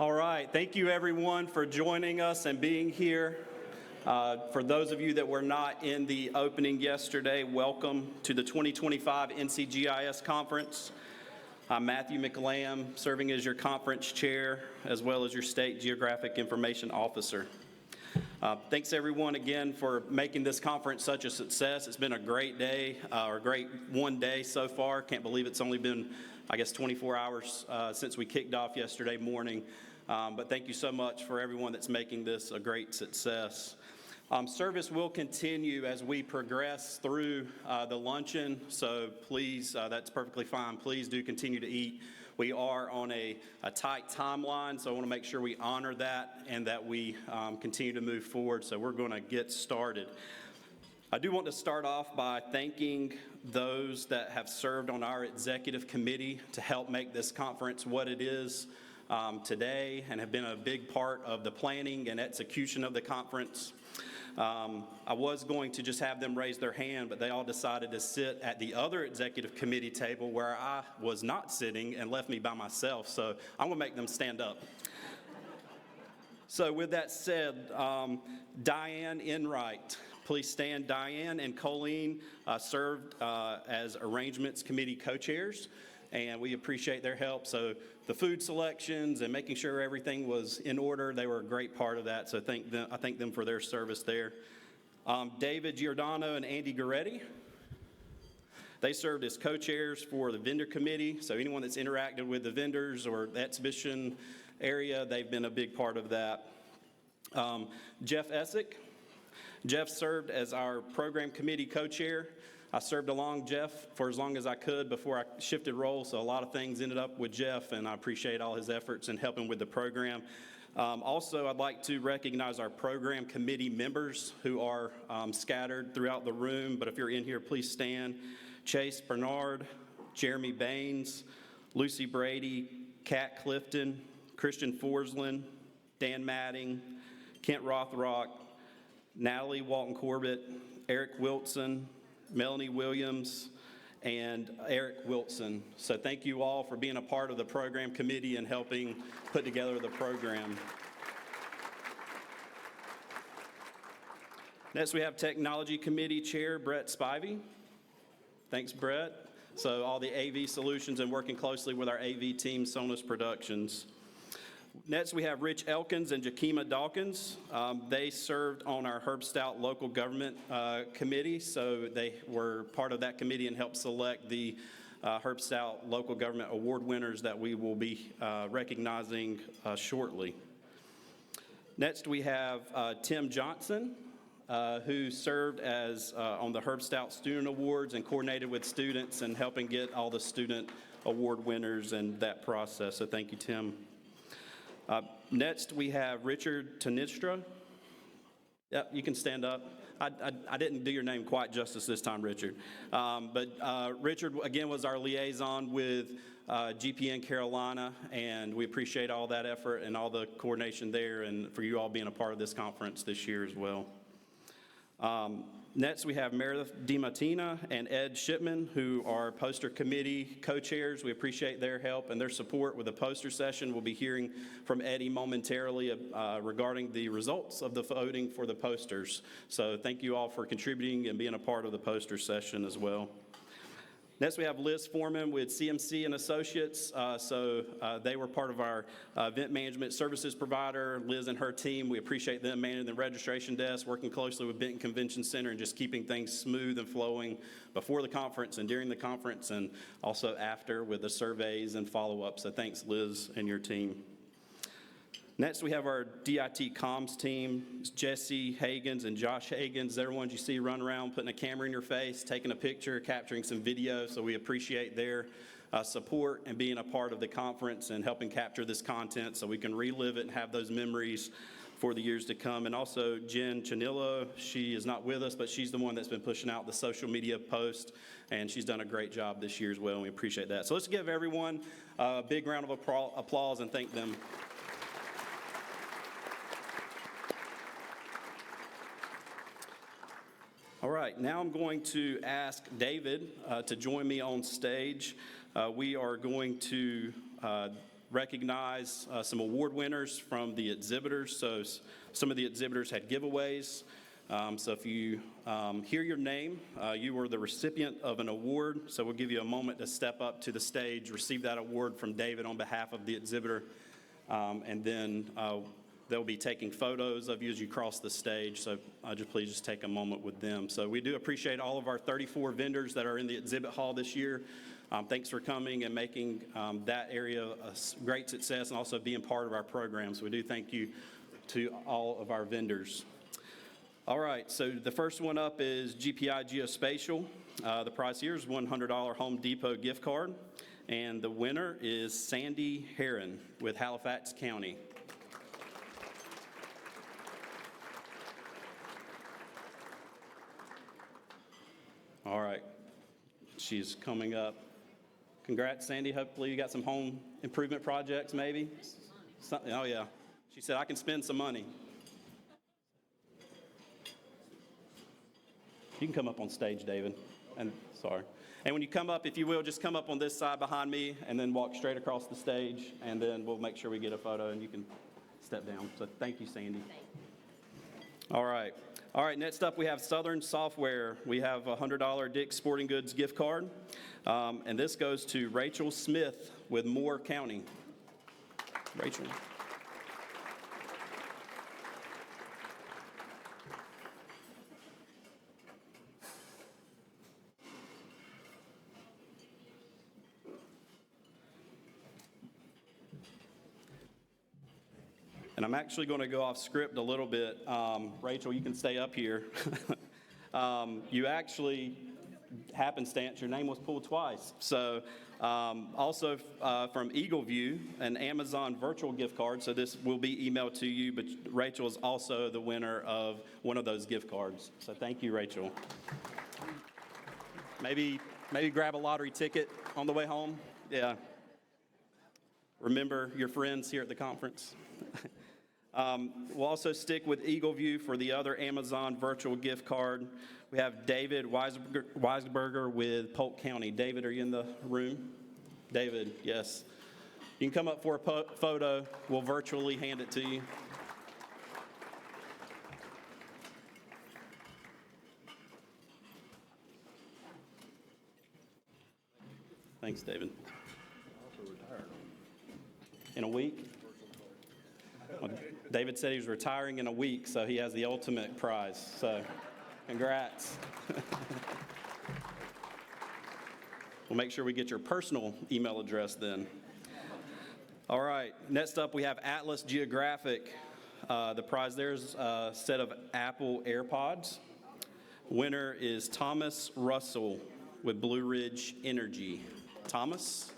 All right, thank you everyone for joining us and being here. For those of you that were not in the opening yesterday, welcome to the 2025 NCGIS Conference. I'm Matthew McLam, serving as your conference chair, as well as your State Geographic Information Officer. Thanks everyone again for making this conference such a success. It's been a great day, or a great one day so far. Can't believe it's only been, 24 hours since we kicked off yesterday morning. But thank you so much for everyone that's making this a great success. Service will continue as we progress through the luncheon, so please, that's perfectly fine. Please do continue to eat. We are on a tight timeline, so I want to make sure we honor that and that we continue to move forward, so we're going to get started. I do want to start off by thanking those that have served on our executive committee to help make this conference what it is today and have been a big part of the planning and execution of the conference. I was going to just have them raise their hand, but they all decided to sit at the other executive committee table where I was not sitting and left me by myself, so I'm going to make them stand up. So with that said, Diane Enright, please stand. Diane and Colleen served as Arrangements Committee co-chairs, and we appreciate their help. So the food selections and making sure everything was in order, they were a great part of that, so I thank them for their service there. David Giordano and Andy Goretti, they served as co-chairs for the vendor committee, so anyone that's interacted with the vendors or the exhibition area, they've been a big part of that. Jeff Essick. Jeff served as our program committee co-chair. I served along Jeff for as long as I could before I shifted roles, so a lot of things ended up with Jeff, and I appreciate all his efforts in helping with the program. Also, I'd like to recognize our program committee members who are scattered throughout the room, but if you're in here, please stand. Chase Bernard, Jeremy Baines, Lucy Brady, Kat Clifton, Christian Forsland, Dan Matting, Kent Rothrock, Natalie Walton-Corbett, Eric Wilson, Melanie Williams, and Eric Wilson. So thank you all for being a part of the program committee and helping put together the program. Next, we have Technology Committee Chair Brett Spivey. Thanks, Brett. So all the AV solutions and working closely with our AV team, Sonus Productions. Next, we have Rich Elkins and Jakima Dawkins. They served on our Herb Stout Local Government Committee, so they were part of that committee and helped select the Herb Stout Local Government Award winners that we will be recognizing shortly. Next, we have Tim Johnson, who served as on the Herb Stout Student Awards and coordinated with students and helping get all the student award winners and that process, so thank you, Tim. Next, we have Richard Tanistra. Yep, you can stand up. I didn't do your name quite justice this time, Richard. But Richard, again, was our liaison with GPN Carolina, and we appreciate all that effort and all the coordination there and for you all being a part of this conference this year as well. Next, we have Meredith DiMattina and Ed Shipman, who are poster committee co-chairs. We appreciate their help and their support with the poster session. We'll be hearing from Eddie momentarily regarding the results of the voting for the posters. So thank you all for contributing and being a part of the poster session as well. Next, we have Liz Foreman with CMC and Associates. They were part of our event management services provider. Liz and her team, we appreciate them managing the registration desk, working closely with Benton Convention Center and just keeping things smooth and flowing before the conference and during the conference and also after with the surveys and follow-ups. So thanks, Liz and your team. Next, we have our DIT comms team. It's Jesse Hagans and Josh Hagans. They're the ones you see run around putting a camera in your face, taking a picture, capturing some video. So we appreciate their support and being a part of the conference and helping capture this content so we can relive it and have those memories for the years to come. And also Jen Chanillo, she is not with us, but she's the one that's been pushing out the social media post, and she's done a great job this year as well, and we appreciate that. So let's give everyone a big round of applause and thank them. All right, now I'm going to ask David to join me on stage. We are going to recognize some award winners from the exhibitors. So some of the exhibitors had giveaways. So if you hear your name, you were the recipient of an award. So we'll give you a moment to step up to the stage, receive that award from David on behalf of the exhibitor, and then they'll be taking photos of you as you cross the stage. So please just take a moment with them. So we do appreciate all of our 34 vendors that are in the exhibit hall this year. Thanks for coming and making that area a great success and also being part of our program. So we do thank you to all of our vendors. All right, so the first one up is GPI Geospatial. The prize here is $100 Home Depot gift card, and the winner is Sandy Heron with Halifax County. All right, she's coming up. Congrats, Sandy. Hopefully you got some home improvement projects, maybe? Something. Oh, yeah. She said, I can spend some money. You can come up on stage, David. And sorry. And when you come up, if you will, just come up on this side behind me and then walk straight across the stage, and then we'll make sure we get a photo and you can step down. So thank you, Sandy. All right. All right, next up we have Southern Software. We have a $100 Dick's Sporting Goods gift card. And this goes to Rachel Smith with Moore County. Rachel. And I'm actually going to go off script a little bit. Rachel, you can stay up here. You actually, happenstance, your name was pulled twice. So also from Eagle View, an Amazon virtual gift card. So this will be emailed to you, but Rachel is also the winner of one of those gift cards. So thank you, Rachel. Maybe grab a lottery ticket on the way home. Yeah. Remember your friends here at the conference. We'll also stick with Eagle View for the other Amazon virtual gift card. We have David Weisberger with Polk County. David, are you in the room? David, yes. You can come up for a photo. We'll virtually hand it to you. Thanks, David. In a week? Well, David said he was retiring in a week, so he has the ultimate prize. So, congrats. We'll make sure we get your personal email address then. All right, next up we have Atlas Geographic. The prize there is a set of Apple AirPods. Winner is Thomas Russell with Blue Ridge Energy. Thomas?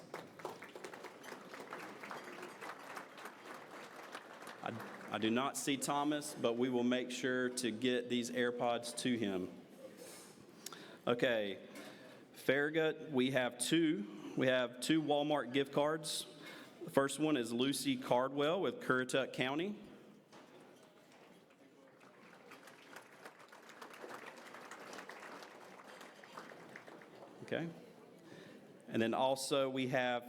I do not see Thomas, but we will make sure to get these AirPods to him. Okay, Farragut, we have two Walmart gift cards. The first one is Lucy Cardwell with Currituck County. Okay. And then also we have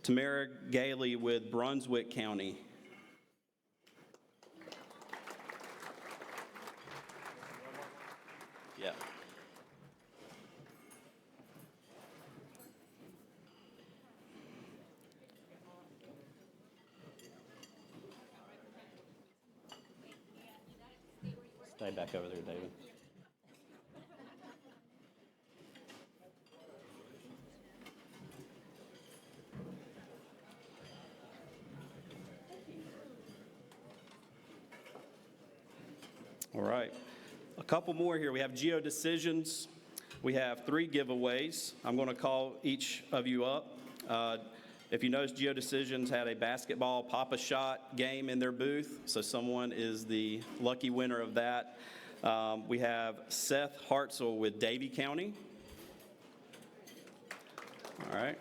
Tamara Gailey with Brunswick County. Yeah. Stay back over there, David. All right. A couple more here. We have Geo Decisions. We have 3 giveaways. I'm going to call each of you up. If you notice, Geo Decisions had a basketball Pop-A-Shot game in their booth, so someone is the lucky winner of that. We have Seth Hartzell with Davie County. All right.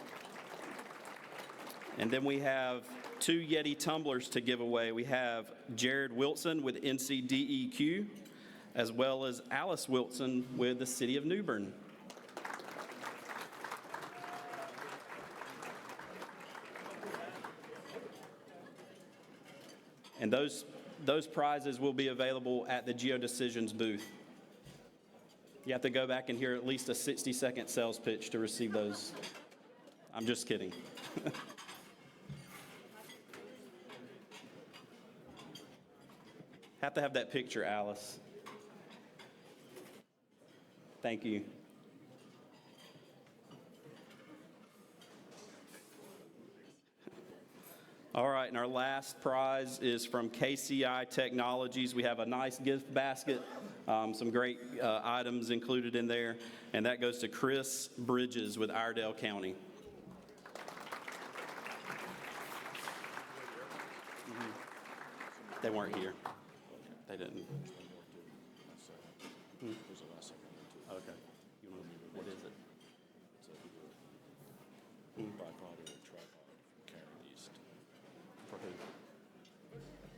And then we have 2 Yeti tumblers to give away. We have Jared Wilson with NCDEQ, as well as Alice Wilson with the City of New Bern. And those prizes will be available at the GeoDecisions booth. You have to go back and hear at least a 60-second sales pitch to receive those. I'm just kidding. Have to have that picture, Alice. Thank you. All right, and our last prize is from KCI Technologies. We have a nice gift basket, some great items included in there, and that goes to Chris Bridges with Iredell County. They weren't here. They didn't. Okay. What is it? Bipod or tripod from Karen East. For who?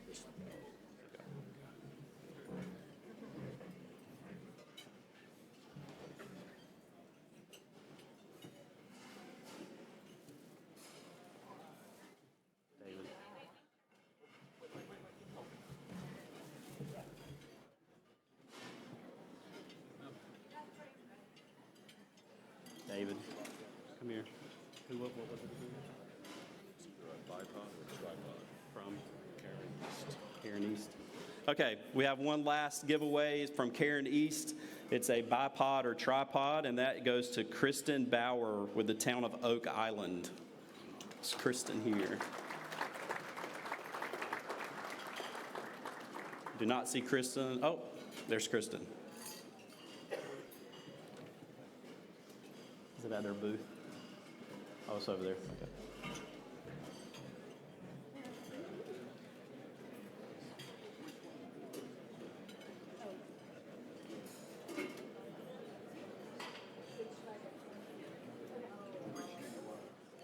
This one. David. David, come here. What was it again? It's either a bipod or tripod From Karen East. Karen East. Okay, we have one last giveaway from Karen East. It's a bipod or tripod, and that goes to Kristen Bauer with the town of Oak Island. It's Kristen here. Do not see Kristen. Oh, there's Kristen. Is it at their booth? Oh, it's over there. Okay.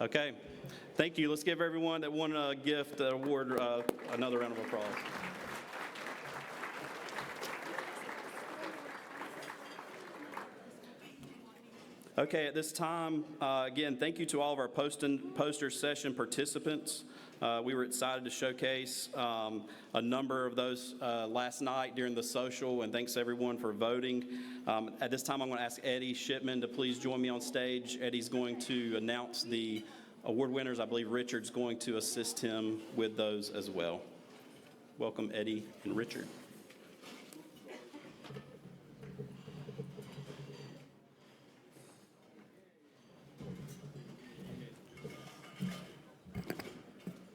Okay, thank you. Let's give everyone that won a gift award another round of applause. Okay, at this time, again, thank you to all of our poster session participants. We were excited to showcase a number of those last night during the social, and thanks everyone for voting. At this time, I'm going to ask Eddie Shipman to please join me on stage. Eddie's going to announce the award winners. I believe Richard's going to assist him with those as well. Welcome, Eddie and Richard.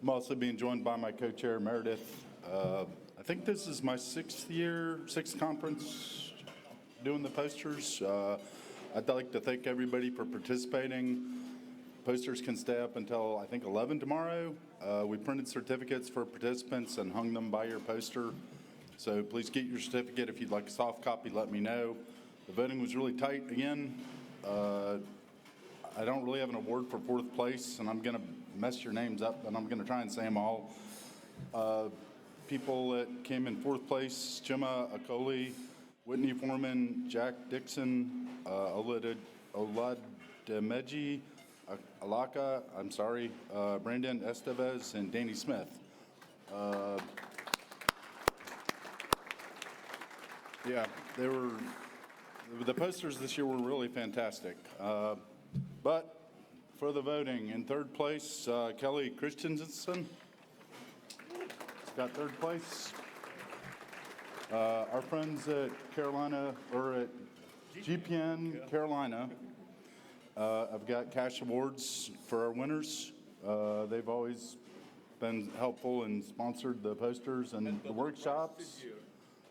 I'm also being joined by my co-chair, Meredith. I think this is my sixth conference doing the posters. I'd like to thank everybody for participating. Posters can stay up until, I think, 11 tomorrow. We printed certificates for participants and hung them by your poster. So please get your certificate. If you'd like a soft copy, let me know. The voting was really tight again. I don't really have an award for fourth place, and I'm going to mess your names up, and I'm going to try and say them all. People that came in fourth place: Gemma Akoli, Whitney Foreman, Jack Dixon, Oladimeji Alaka, I'm sorry, Brandon Estevez, and Danny Smith. Yeah, the posters this year were really fantastic. But for the voting, in third place, Kelly Christensen. He's got third place. Our friends at at GPN Carolina, have got cash awards for our winners. They've always been helpful and sponsored the posters and the workshops.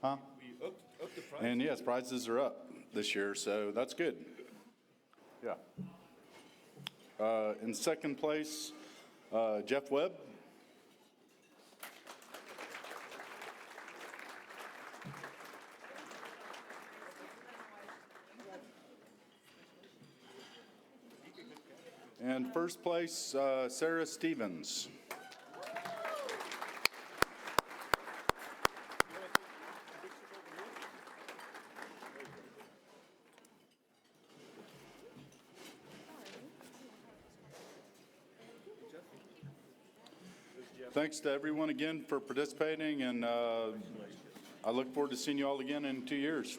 Huh? And yes, prizes are up this year, so that's good. Yeah. In second place, Jeff Webb. And first place, Sarah Stevens. thanks to everyone again for participating, and I look forward to seeing you all again in 2 years.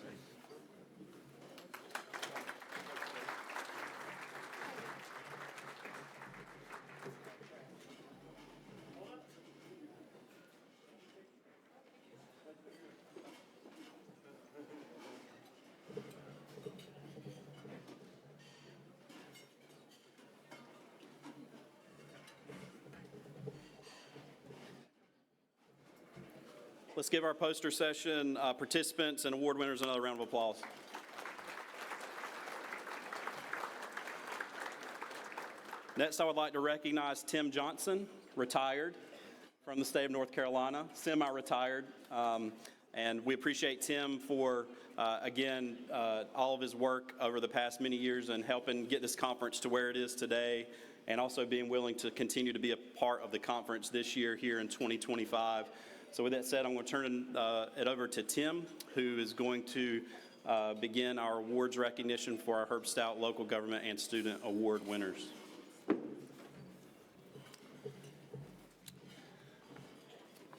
Let's give our poster session participants and award winners another round of applause. Next, I would like to recognize Tim Johnson, retired from the state of North Carolina, semi-retired. And we appreciate Tim for, again, all of his work over the past many years and helping get this conference to where it is today, and also being willing to continue to be a part of the conference this year here in 2025. So with that said, I'm going to turn it over to Tim, who is going to begin our awards recognition for our Herb Stout Local Government and Student Award winners.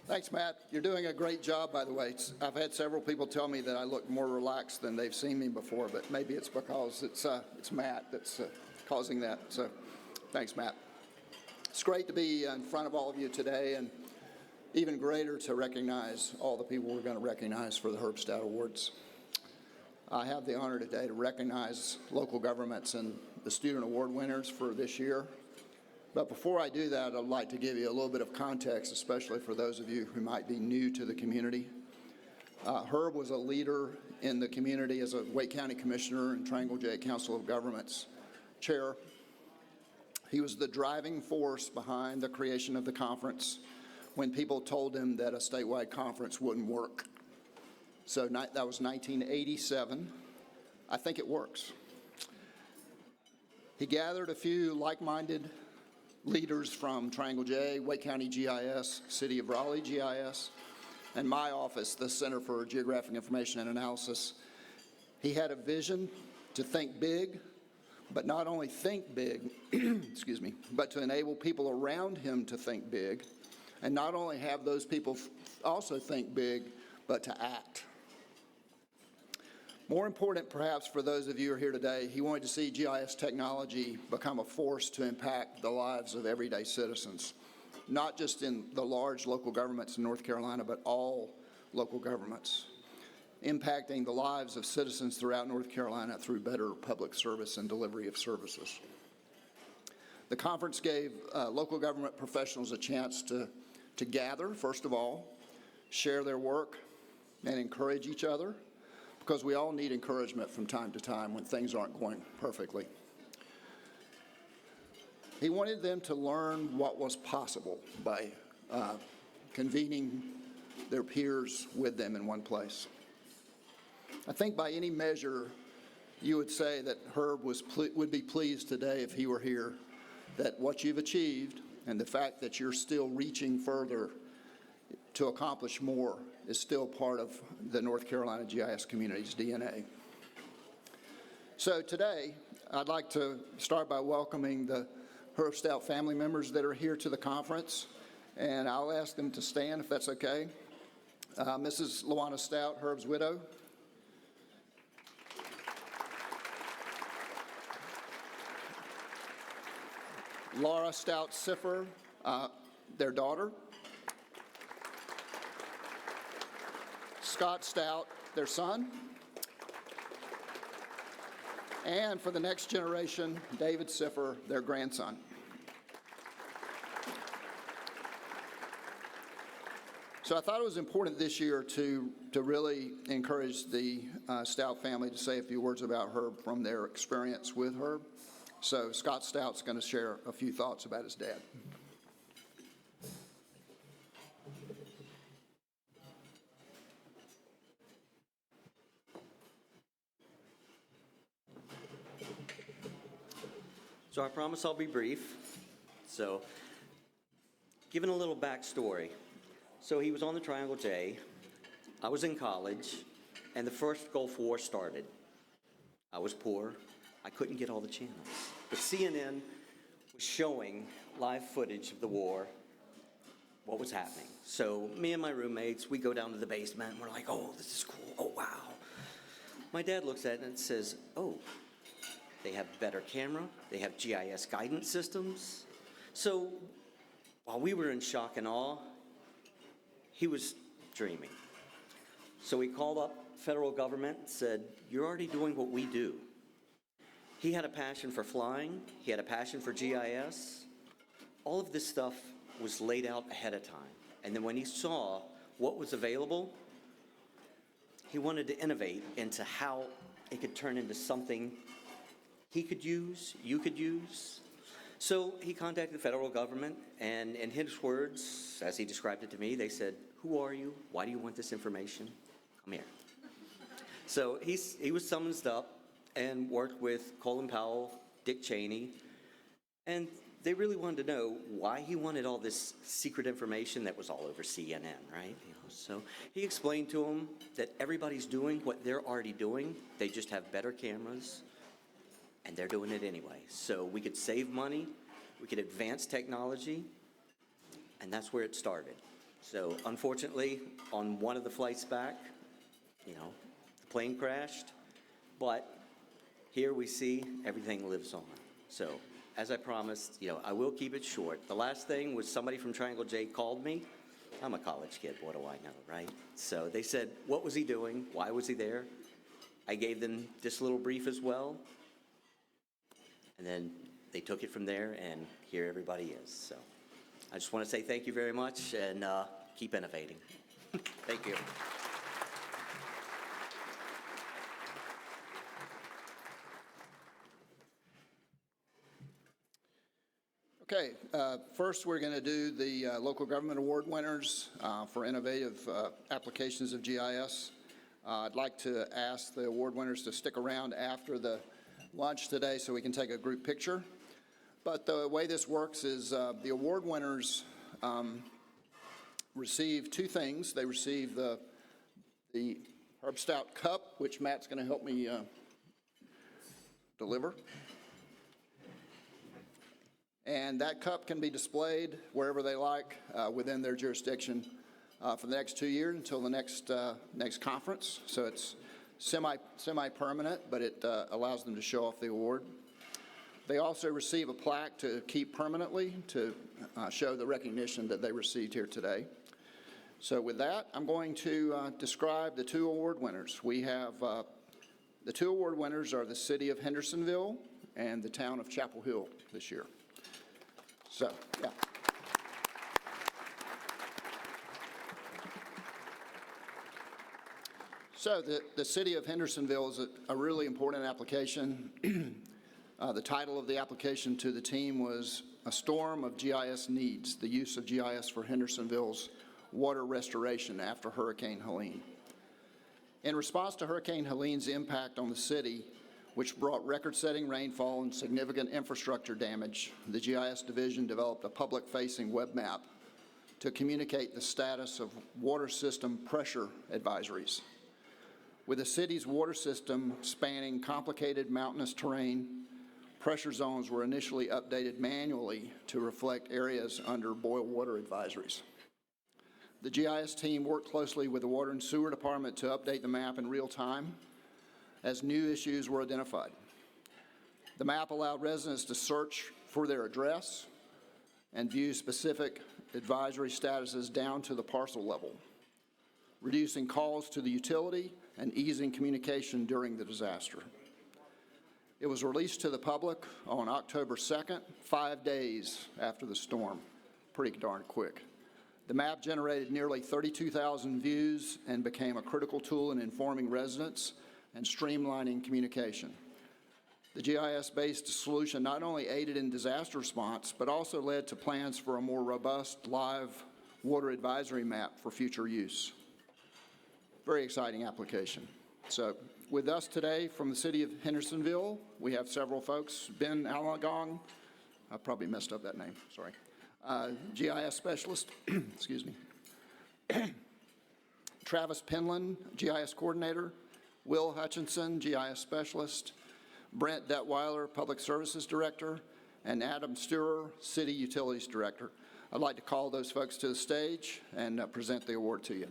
Thanks, Matt. You're doing a great job, by the way. I've had several people tell me that I look more relaxed than they've seen me before, but maybe it's because it's Matt that's causing that. So thanks, Matt. It's great to be in front of all of you today, and even greater to recognize all the people we're going to recognize for the Herb Stout Awards. I have the honor today to recognize local governments and the student award winners for this year. But before I do that, I'd like to give you a little bit of context, especially for those of you who might be new to the community. Herb was a leader in the community as a Wake County Commissioner and Triangle J Council of Governments Chair. He was the driving force behind the creation of the conference when people told him that a statewide conference wouldn't work. So that was 1987. I think it works. He gathered a few like-minded leaders from Triangle J, Wake County GIS, City of Raleigh GIS, and my office, the Center for Geographic Information and Analysis. He had a vision to think big, but not only think big, excuse me, but to enable people around him to think big, and not only have those people also think big, but to act. More important, perhaps, for those of you who are here today, he wanted to see GIS technology become a force to impact the lives of everyday citizens, not just in the large local governments in North Carolina, but all local governments, impacting the lives of citizens throughout North Carolina through better public service and delivery of services. The conference gave local government professionals a chance to gather, first of all, share their work, and encourage each other, because we all need encouragement from time to time when things aren't going perfectly. He wanted them to learn what was possible by convening their peers with them in one place. I think by any measure, you would say that Herb would be pleased today if he were here, that what you've achieved and the fact that you're still reaching further to accomplish more is still part of the North Carolina GIS community's DNA. So today, I'd like to start by welcoming the Herb Stout family members that are here to the conference, and I'll ask them to stand if that's okay. Mrs. Luana Stout, Herb's widow. Laura Stout Siffer, their daughter. Scott Stout, their son. And for the next generation, David Siffer, their grandson. So I thought it was important this year to really encourage the Stout family to say a few words about Herb from their experience with Herb. So Scott Stout's going to share a few thoughts about his dad. So I promise I'll be brief. So, given a little backstory. So he was on the Triangle J, I was in college, and the first Gulf War started. I was poor, I couldn't get all the channels. But CNN was showing live footage of the war what was happening. So me and my roommates, we go down to the basement, and we're like, oh, this is cool, oh, wow. My dad looks at it and says, oh, they have better camera, they have GIS guidance systems. So while we were in shock and awe, he was dreaming. So he called up federal government and said, you're already doing what we do. He had a passion for flying, he had a passion for GIS. All of this stuff was laid out ahead of time. And then when he saw what was available, he wanted to innovate into how it could turn into something he could use, you could use. So he contacted the federal government, and in his words, as he described it to me, they said, who are you? Why do you want this information? Come here. So he was summoned up and worked with Colin Powell, Dick Cheney, and they really wanted to know why he wanted all this secret information that was all over CNN, right? So he explained to them that everybody's doing what they're already doing. They just have better cameras, and they're doing it anyway. So we could save money, we could advance technology, and that's where it started. So unfortunately, on one of the flights back, the plane crashed, but here we see everything lives on. So as I promised, I will keep it short. The last thing was somebody from Triangle J called me. I'm a college kid, what do I know, right? So they said, what was he doing? Why was he there? I gave them this little brief as well. And then they took it from there, and here everybody is. So I just want to say thank you very much, and keep innovating. Thank you. Okay, first we're going to do the local government award winners for innovative applications of GIS. I'd like to ask the award winners to stick around after the lunch today so we can take a group picture. But the way this works is the award winners receive two things. They receive the Herb Stout Cup, which Matt's going to help me deliver. And that cup can be displayed wherever they like within their jurisdiction for the next 2 years until the next conference. So it's semi-permanent, but it allows them to show off the award. They also receive a plaque to keep permanently to show the recognition that they received here today. So with that, I'm going to describe the two award winners. We have the two award winners are the City of Hendersonville and the Town of Chapel Hill this year. So, yeah. So the City of Hendersonville is a really important application. The title of the application to the team was A Storm of GIS Needs, the use of GIS for Hendersonville's water restoration after Hurricane Helene. In response to Hurricane Helene's impact on the city, which brought record-setting rainfall and significant infrastructure damage, the GIS division developed a public-facing web map to communicate the status of water system pressure advisories. With the city's water system spanning complicated mountainous terrain, pressure zones were initially updated manually to reflect areas under boil water advisories. The GIS team worked closely with the Water and Sewer Department to update the map in real time as new issues were identified. The map allowed residents to search for their address and view specific advisory statuses down to the parcel level, reducing calls to the utility and easing communication during the disaster. It was released to the public on October 2nd, 5 days after the storm. Pretty darn quick. The map generated nearly 32,000 views and became a critical tool in informing residents and streamlining communication. The GIS-based solution not only aided in disaster response, but also led to plans for a more robust live water advisory map for future use. Very exciting application. So with us today from the City of Hendersonville, we have several folks. Ben Alagong, I probably messed up that name, sorry. GIS specialist, excuse me. Travis Penland, GIS coordinator. Will Hutchinson, GIS specialist. Brent Detweiler, public services director. And Adam Sturer, city utilities director. I'd like to call those folks to the stage and present the award to you.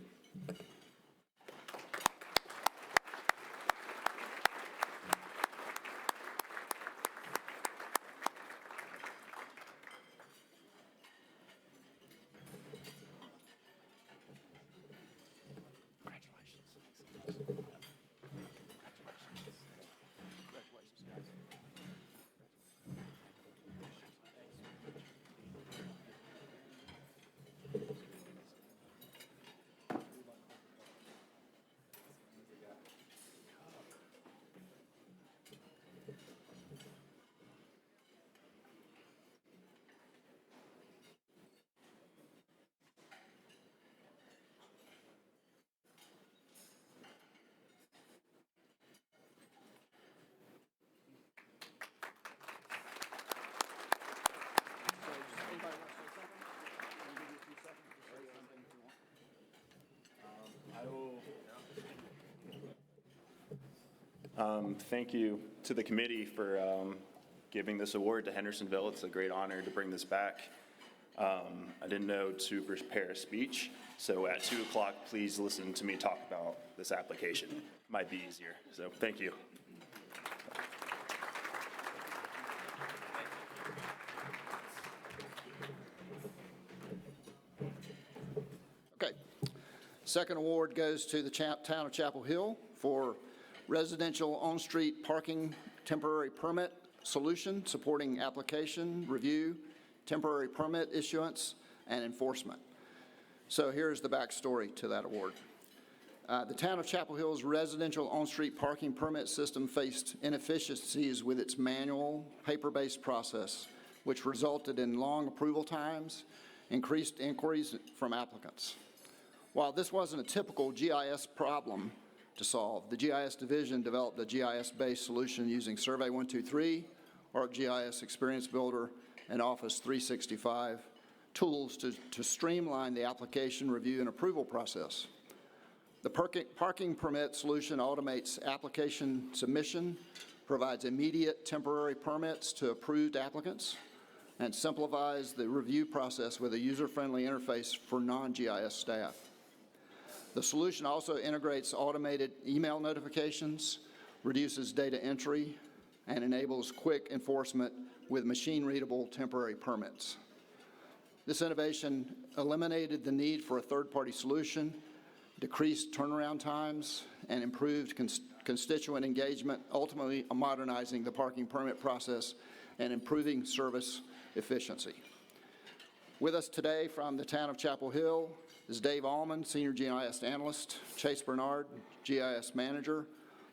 Thank you to the committee for giving this award to Hendersonville. It's a great honor to bring this back. I didn't know to prepare a speech, so at 2 o'clock, please listen to me talk about this application. Might be easier, so thank you. Okay. Second award goes to the town of Chapel Hill for residential on-street parking temporary permit solution supporting application, review, temporary permit issuance, and enforcement. So here's the backstory to that award. The town of Chapel Hill's residential on-street parking permit system faced inefficiencies with its manual, paper-based process, which resulted in long approval times, increased inquiries from applicants. While this wasn't a typical GIS problem to solve, the GIS division developed a GIS-based solution using Survey123, ArcGIS Experience Builder, and Office 365 tools to streamline the application, review, and approval process. The parking permit solution automates application submission, provides immediate temporary permits to approved applicants, and simplifies the review process with a user-friendly interface for non-GIS staff. The solution also integrates automated email notifications, reduces data entry, and enables quick enforcement with machine-readable temporary permits. This innovation eliminated the need for a third-party solution, decreased turnaround times, and improved constituent engagement, ultimately modernizing the parking permit process and improving service efficiency. With us today from the town of Chapel Hill is Dave Allman, Senior GIS Analyst, Chase Bernard, GIS Manager,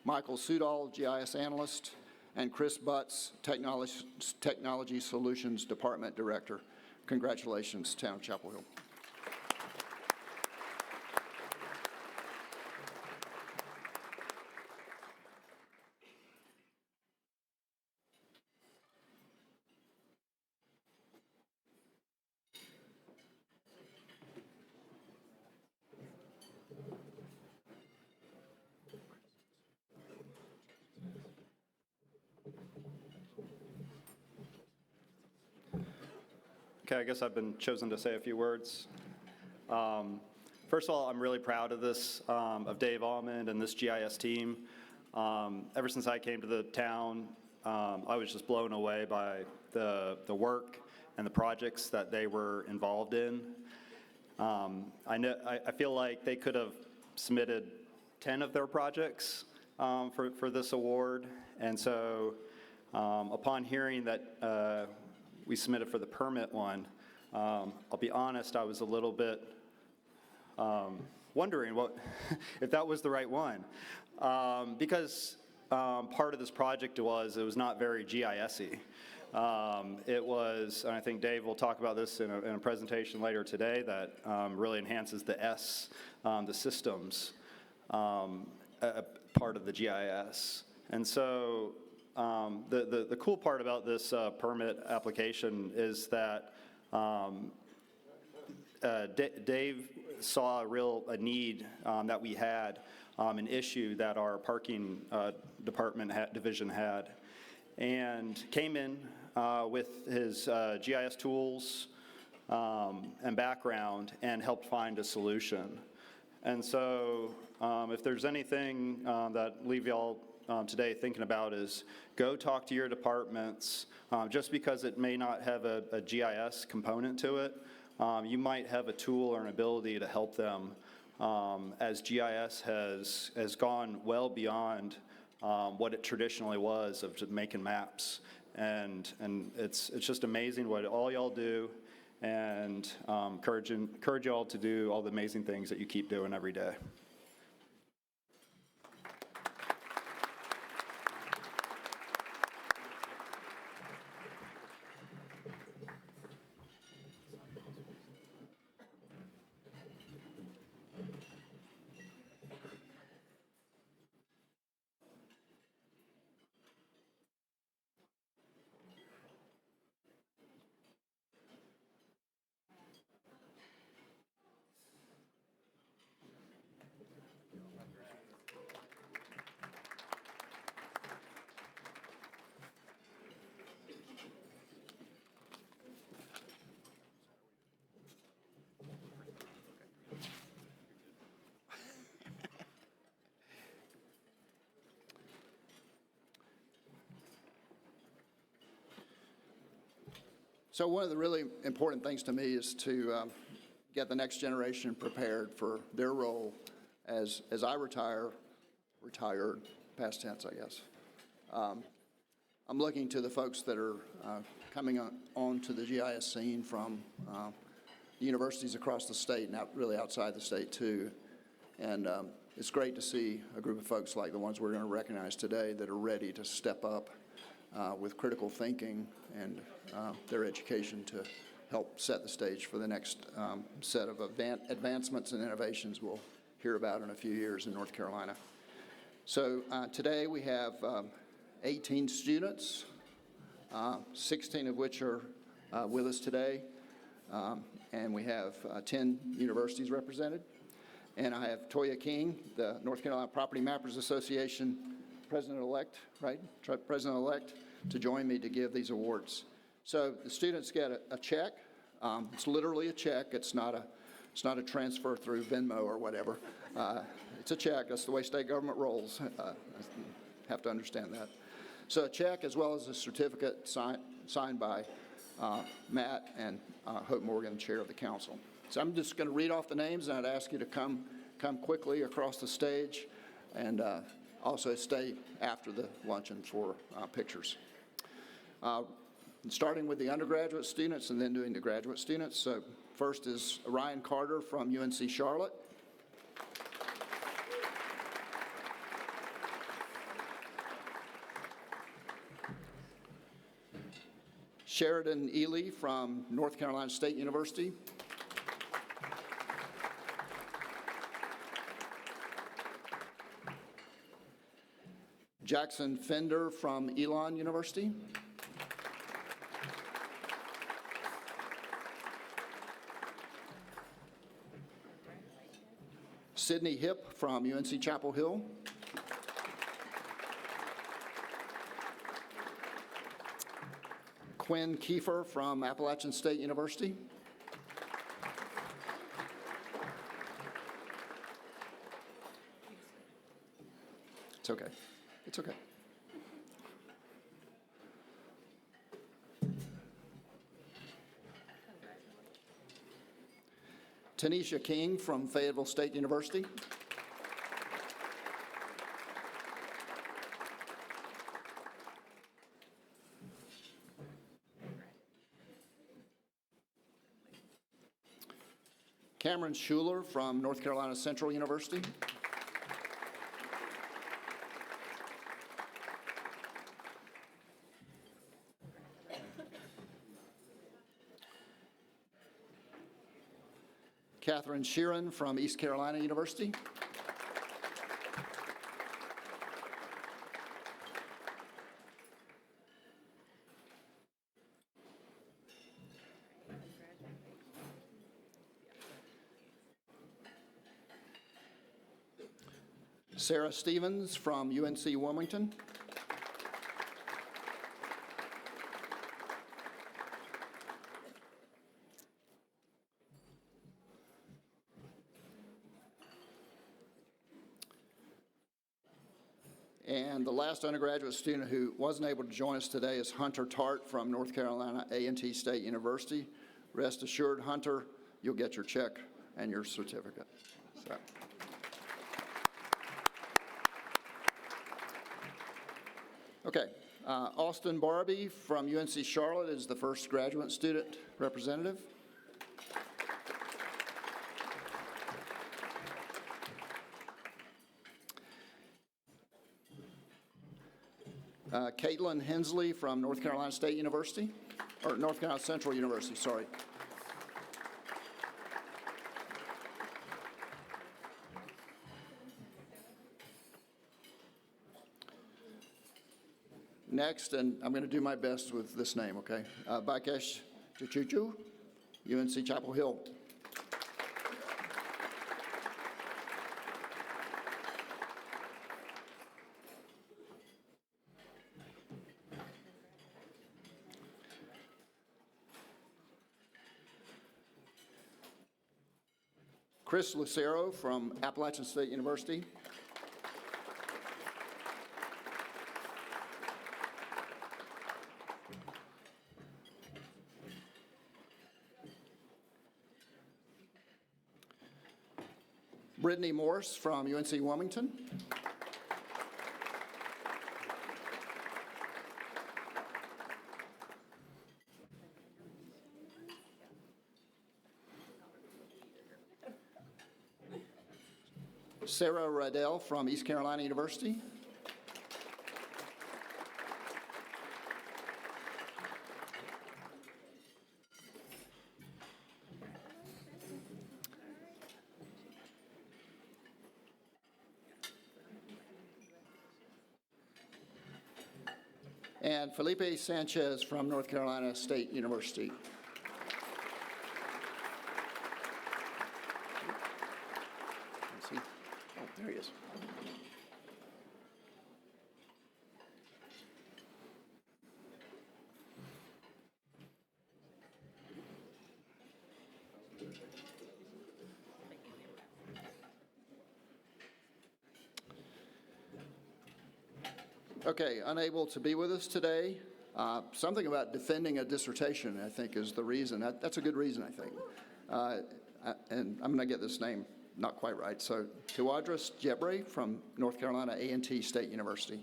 Michael Sudol, GIS Analyst, and Chris Butts, Technology Solutions Department Director. Congratulations, town of Chapel Hill. Okay, I guess I've been chosen to say a few words. First of all, I'm really proud of this, of Dave Allman and this GIS team. Ever since I came to the town, I was just blown away by the work and the projects that they were involved in. I feel like they could have submitted 10 of their projects for this award, and so upon hearing that we submitted for the permit one, I'll be honest, I was a little bit wondering if that was the right one, because part of this project it was not very GIS-y. It was, and I think Dave will talk about this in a presentation later today, that really enhances the systems part of the GIS. And so the cool part about this permit application is that Dave saw a need that we had, an issue that our parking division had, and came in with his GIS tools, and background and helped find a solution. And so if there's anything that leave y'all today thinking about is go talk to your departments. Just because it may not have a GIS component to it, you might have a tool or an ability to help them as GIS has gone well beyond what it traditionally was of just making maps. And it's just amazing what all y'all do, and encourage y'all to do all the amazing things that you keep doing every day. So one of the really important things to me is to get the next generation prepared for their role as I retired, past tense, I guess. I'm looking to the folks that are coming on to the GIS scene from universities across the state and really outside the state too. And it's great to see a group of folks like the ones we're going to recognize today that are ready to step up with critical thinking and their education to help set the stage for the next set of advancements and innovations we'll hear about in a few years in North Carolina. So today we have 18 students, 16 of which are with us today, and we have 10 universities represented. And I have Toya King, the North Carolina Property Mappers Association President-elect, right? President-elect, to join me to give these awards. So the students get a check. It's literally a check. It's not a transfer through Venmo or whatever. It's a check. That's the way state government rolls. Have to understand that. So a check as well as a certificate signed by Matt and Hope Morgan, chair of the council. So I'm just going to read off the names, and I'd ask you to come quickly across the stage and also stay after the luncheon for pictures. Starting with the undergraduate students and then doing the graduate students. So first is Ryan Carter from UNC Charlotte. Sheridan Ely from North Carolina State University. Jackson Fender from Elon University. Sydney Hip from UNC Chapel Hill. Quinn Kiefer from Appalachian State University. It's okay. It's okay. Tanisha King from Fayetteville State University. Cameron Schuler from North Carolina Central University. Catherine Sheeran from East Carolina University. Sarah Stevens from UNC Wilmington. And the last undergraduate student who wasn't able to join us today is Hunter Tart from North Carolina A&T State University. Rest assured, Hunter, you'll get your check and your certificate. So. Okay, Austin Barbie from UNC Charlotte is the first graduate student representative. Caitlin Hensley from North Carolina State University, or North Carolina Central University, sorry. Next, and I'm going to do my best with this name, okay? Bakesh Chuchuchu, UNC Chapel Hill. Chris Lucero from Appalachian State University. Brittany Morse from UNC Wilmington. Sarah Riddell from East Carolina University. And Felipe Sanchez from North Carolina State University. Let's see. Oh, there he is. Okay, unable to be with us today. Something about defending a dissertation, I think, is the reason. That's a good reason, I think. And I'm going to get this name not quite right. So, Tawadros Jebre from North Carolina A&T State University.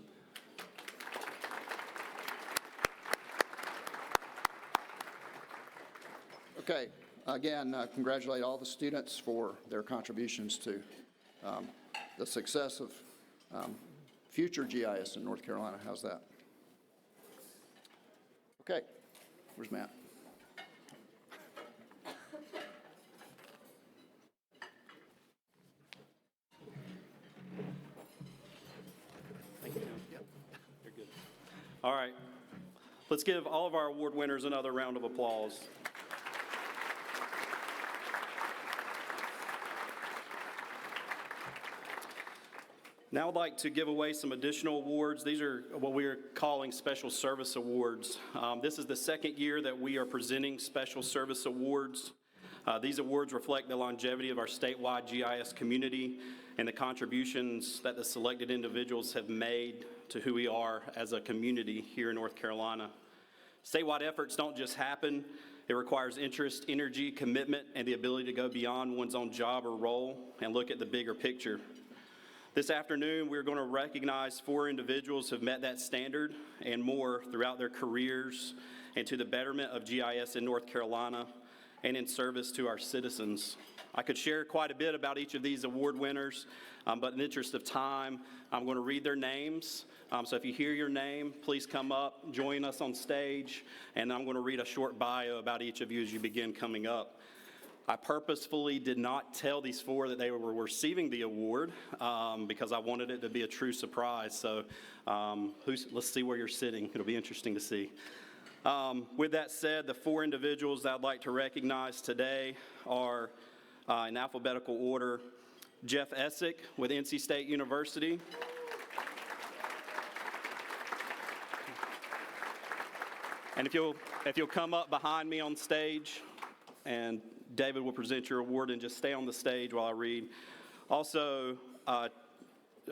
Okay, again, congratulate all the students for their contributions to the success of future GIS in North Carolina. How's that? Okay, where's Matt? All right. Let's give all of our award winners another round of applause. Now I'd like to give away some additional awards. These are what we are calling Special Service Awards. This is the second year that we are presenting Special Service Awards. These awards reflect the longevity of our statewide GIS community and the contributions that the selected individuals have made to who we are as a community here in North Carolina. Statewide efforts don't just happen. It requires interest, energy, commitment, and the ability to go beyond one's own job or role and look at the bigger picture. This afternoon, we're going to recognize 4 individuals who have met that standard and more throughout their careers and to the betterment of GIS in North Carolina and in service to our citizens. I could share quite a bit about each of these award winners, but in the interest of time, I'm going to read their names. So if you hear your name, please come up, join us on stage, and I'm going to read a short bio about each of you as you begin coming up. I purposefully did not tell these 4 that they were receiving the award because I wanted it to be a true surprise. So let's see where you're sitting. It'll be interesting to see. With that said, the 4 individuals that I'd like to recognize today are, in alphabetical order, Jeff Essick with NC State University. And if you'll come up behind me on stage, and David will present your award, and just stay on the stage while I read. Also,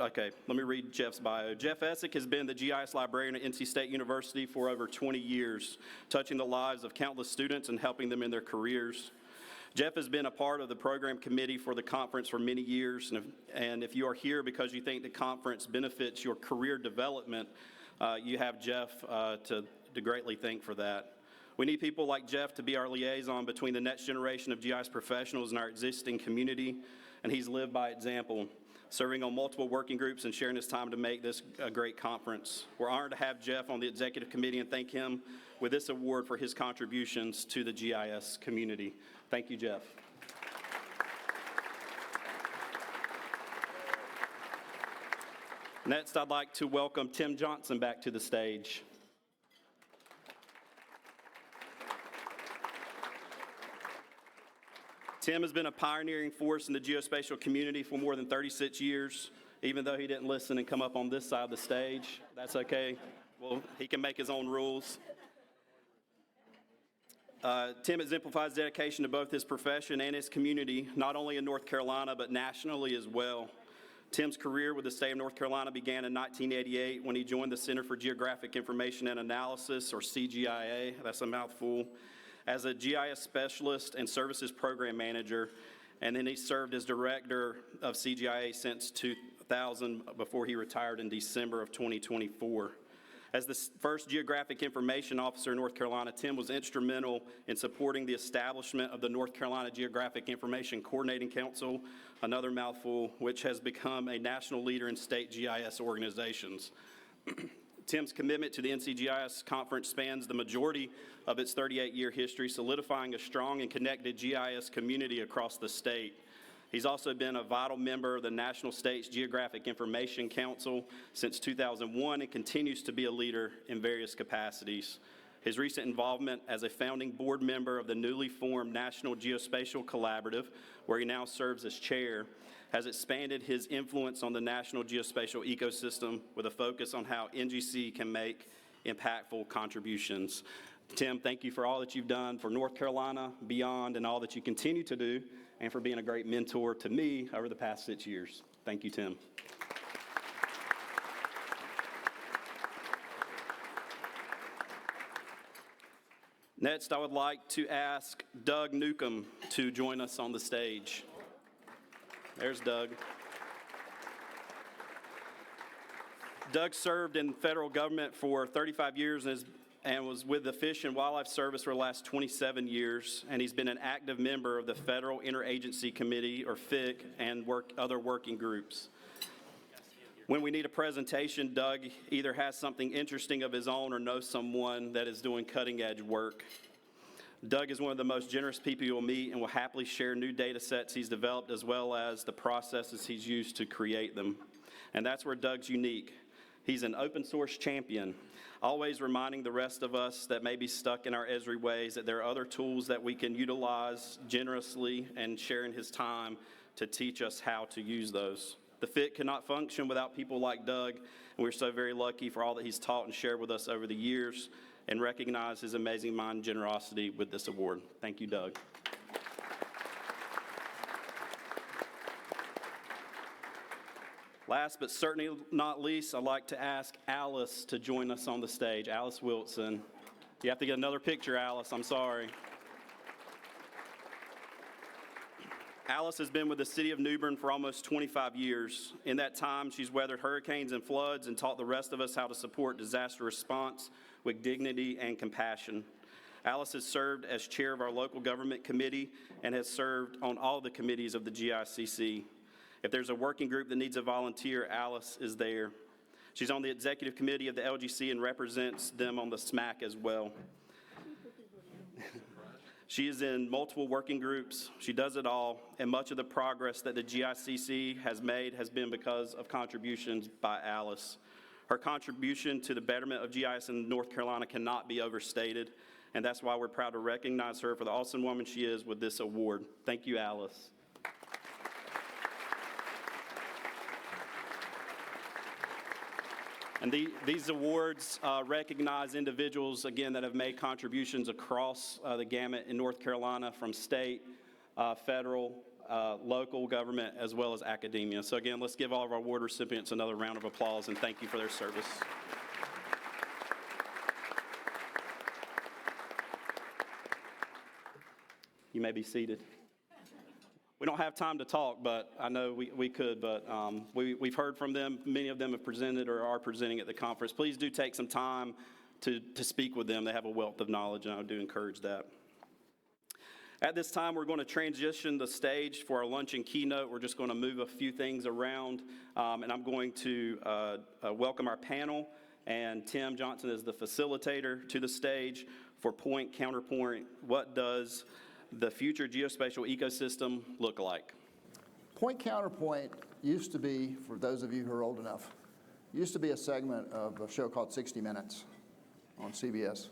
Okay, let me read Jeff's bio. Jeff Essick has been the GIS librarian at NC State University for over 20 years, touching the lives of countless students and helping them in their careers. Jeff has been a part of the program committee for the conference for many years, and if you are here because you think the conference benefits your career development, you have Jeff to greatly thank for that. We need people like Jeff to be our liaison between the next generation of GIS professionals and our existing community, and he's lived by example, serving on multiple working groups and sharing his time to make this a great conference. We're honored to have Jeff on the executive committee and thank him with this award for his contributions to the GIS community. Thank you, Jeff. Next, I'd like to welcome Tim Johnson back to the stage. Tim has been a pioneering force in the geospatial community for more than 36 years. Even though he didn't listen and come up on this side of the stage, that's okay. Well, he can make his own rules. Tim exemplifies dedication to both his profession and his community, not only in North Carolina, but nationally as well. Tim's career with the state of North Carolina began in 1988 when he joined the Center for Geographic Information and Analysis, or CGIA, that's a mouthful, as a GIS specialist and services program manager, and then he served as director of CGIA since 2000 before he retired in December of 2024. As the first geographic information officer in North Carolina, Tim was instrumental in supporting the establishment of the North Carolina Geographic Information Coordinating Council, another mouthful, which has become a national leader in state GIS organizations. Tim's commitment to the NCGIS conference spans the majority of its 38-year history, solidifying a strong and connected GIS community across the state. He's also been a vital member of the National States Geographic Information Council since 2001 and continues to be a leader in various capacities. His recent involvement as a founding board member of the newly formed National Geospatial Collaborative, where he now serves as chair, has expanded his influence on the national geospatial ecosystem with a focus on how NGC can make impactful contributions. Tim, thank you for all that you've done for North Carolina, beyond, and all that you continue to do, and for being a great mentor to me over the past 6 years. Thank you, Tim. Next, I would like to ask Doug Newcomb to join us on the stage. There's Doug. Doug served in federal government for 35 years and was with the Fish and Wildlife Service for the last 27 years, and he's been an active member of the Federal Interagency Committee, or FIC, and other working groups. When we need a presentation, Doug either has something interesting of his own or knows someone that is doing cutting-edge work. Doug is one of the most generous people you'll meet and will happily share new data sets he's developed as well as the processes he's used to create them. And that's where Doug's unique. He's an open source champion, always reminding the rest of us that may be stuck in our Esri ways that there are other tools that we can utilize generously, and sharing his time to teach us how to use those. The FIT cannot function without people like Doug, and we're so very lucky for all that he's taught and shared with us over the years, and recognize his amazing mind and generosity with this award. Thank you, Doug. Last but certainly not least, I'd like to ask Alice to join us on the stage. Alice Wilson. You have to get another picture, Alice. I'm sorry. Alice has been with the city of New Bern for almost 25 years. In that time, she's weathered hurricanes and floods and taught the rest of us how to support disaster response with dignity and compassion. Alice has served as chair of our local government committee and has served on all the committees of the GICC. If there's a working group that needs a volunteer, Alice is there. She's on the executive committee of the LGC and represents them on the SMAC as well. She is in multiple working groups. She does it all, and much of the progress that the GICC has made has been because of contributions by Alice. Her contribution to the betterment of GIS in North Carolina cannot be overstated, and that's why we're proud to recognize her for the awesome woman she is with this award. Thank you, Alice. And these awards recognize individuals, again, that have made contributions across the gamut in North Carolina, from state, federal, local government, as well as academia. So again, let's give all of our award recipients another round of applause and thank you for their service. You may be seated. We don't have time to talk, but I know we could, but we've heard from them. Many of them have presented or are presenting at the conference. Please do take some time to speak with them. They have a wealth of knowledge, and I do encourage that. At this time, we're going to transition the stage for our lunch and keynote. We're just going to move a few things around, and I'm going to welcome our panel, and Tim Johnson is the facilitator to the stage for Point Counterpoint. What does the future geospatial ecosystem look like? Point Counterpoint used to be, for those of you who are old enough, used to be a segment of a show called 60 Minutes on CBS,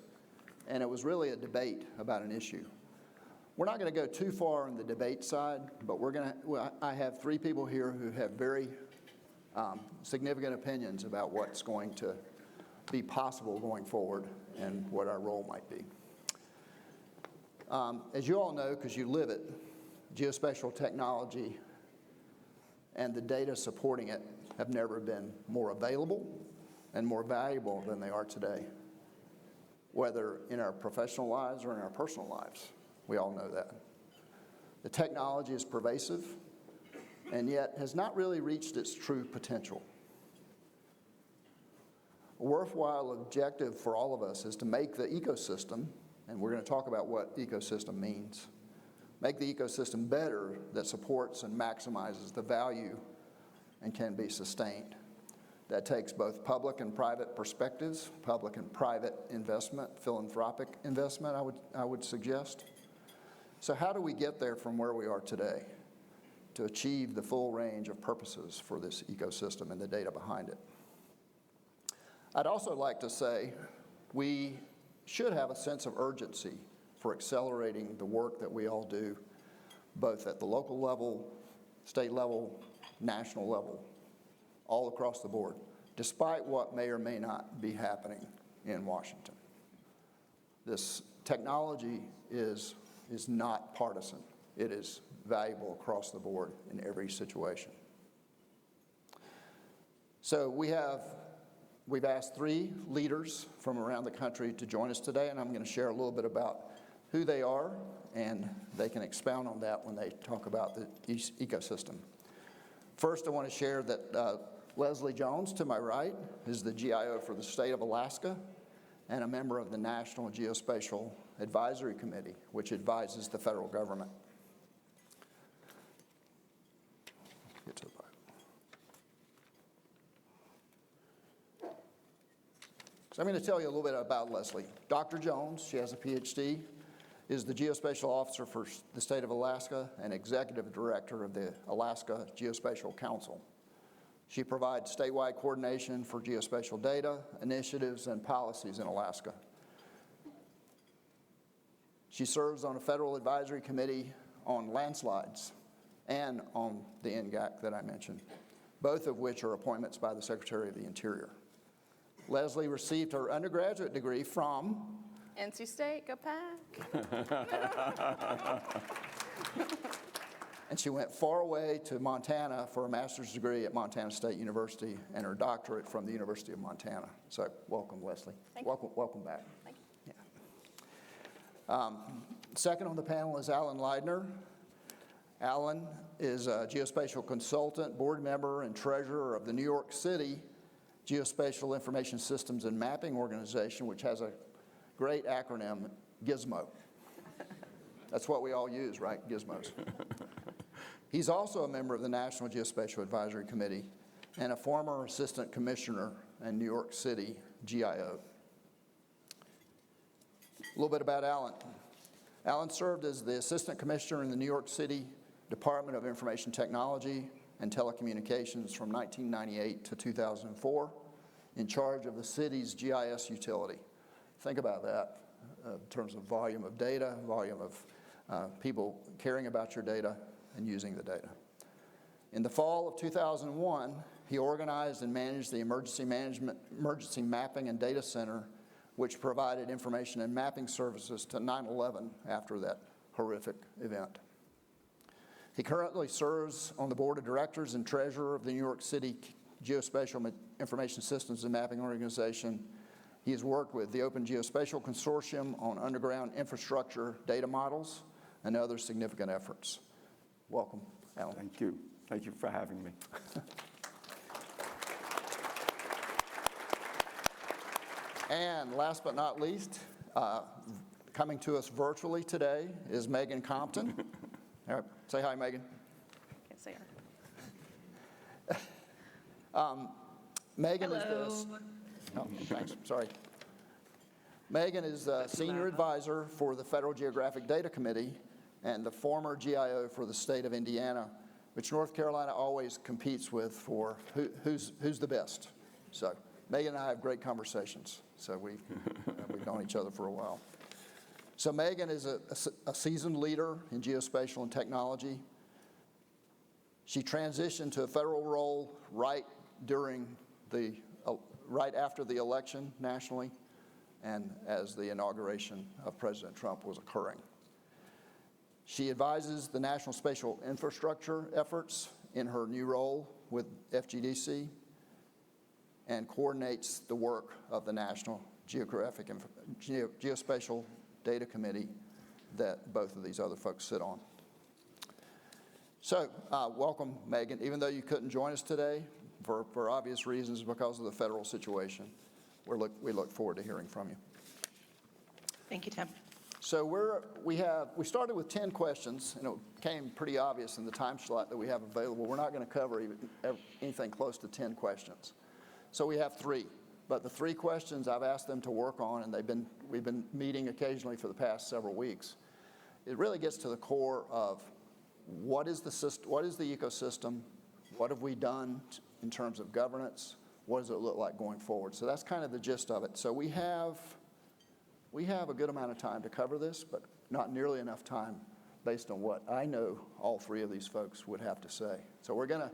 and it was really a debate about an issue. We're not going to go too far on the debate side, but I have three people here who have very significant opinions about what's going to be possible going forward and what our role might be. As you all know, because you live it, geospatial technology and the data supporting it have never been more available and more valuable than they are today, whether in our professional lives or in our personal lives. We all know that. The technology is pervasive and yet has not really reached its true potential. A worthwhile objective for all of us is to make the ecosystem, and we're going to talk about what ecosystem means, make the ecosystem better that supports and maximizes the value and can be sustained. That takes both public and private perspectives, public and private investment, philanthropic investment, I would suggest. So how do we get there from where we are today to achieve the full range of purposes for this ecosystem and the data behind it? I'd also like to say we should have a sense of urgency for accelerating the work that we all do, both at the local level, state level, national level, all across the board, despite what may or may not be happening in Washington. This technology is not partisan. It is valuable across the board in every situation. So we've asked three leaders from around the country to join us today, and I'm going to share a little bit about who they are, and they can expound on that when they talk about the ecosystem. First, I want to share that Leslie Jones, to my right, is the GIO for the state of Alaska and a member of the National Geospatial Advisory Committee, which advises the federal government. Get to the Bible. So I'm going to tell you a little bit about Leslie. Dr. Jones, she has a PhD, is the Geospatial Officer for the state of Alaska and Executive Director of the Alaska Geospatial Council. She provides statewide coordination for geospatial data, initiatives, and policies in Alaska. She serves on a federal advisory committee on landslides and on the NGAC that I mentioned, both of which are appointments by the Secretary of the Interior. Leslie received her undergraduate degree from NC State, go Pack. and she went far away to Montana for a master's degree at Montana State University and her doctorate from the University of Montana. So welcome, Leslie. Thank you. Welcome back. Thank you. Yeah. Second on the panel is Alan Leidner. Alan is a geospatial consultant, board member, and treasurer of the New York City Geospatial Information Systems and Mapping Organization, which has a great acronym, GISMO. That's what we all use, right? Gizmos. He's also a member of the National Geospatial Advisory Committee and a former assistant commissioner in New York City GIO. A little bit about Alan. Alan served as the assistant commissioner in the New York City Department of Information Technology and Telecommunications from 1998 to 2004, in charge of the city's GIS utility. Think about that in terms of volume of data, volume of people caring about your data and using the data. In the fall of 2001, he organized and managed the Emergency Mapping and Data Center, which provided information and mapping services to 9/11 after that horrific event. He currently serves on the board of directors and treasurer of the New York City Geospatial Information Systems and Mapping Organization. He has worked with the Open Geospatial Consortium on underground infrastructure data models and other significant efforts. Welcome, Alan. Thank you. Thank you for having me. And last but not least, coming to us virtually today is Megan Compton. All right, say hi, Megan. Can't see her. Megan is the... Oh, thanks, sorry. Megan is the Senior Advisor for the Federal Geographic Data Committee and the former GIO for the state of Indiana, which North Carolina always competes with for who's the best. So Megan and I have great conversations, so we've known each other for a while. So Megan is a seasoned leader in geospatial and technology. She transitioned to a federal role right after the election nationally and as the inauguration of President Trump was occurring. She advises the national spatial infrastructure efforts in her new role with FGDC and coordinates the work of the National Geospatial Data Committee that both of these other folks sit on. So, welcome, Megan. Even though you couldn't join us today, for obvious reasons because of the federal situation, we look forward to hearing from you. Thank you, Tim. So we started with 10 questions, and it became pretty obvious in the time slot that we have available. We're not going to cover anything close to 10 questions. So we have 3. But the 3 questions I've asked them to work on, and we've been meeting occasionally for the past several weeks. It really gets to the core of what is the ecosystem, what have we done in terms of governance, what does it look like going forward? So that's kind of the gist of it. So we have a good amount of time to cover this, but not nearly enough time based on what I know all 3 of these folks would have to say. So we're gonna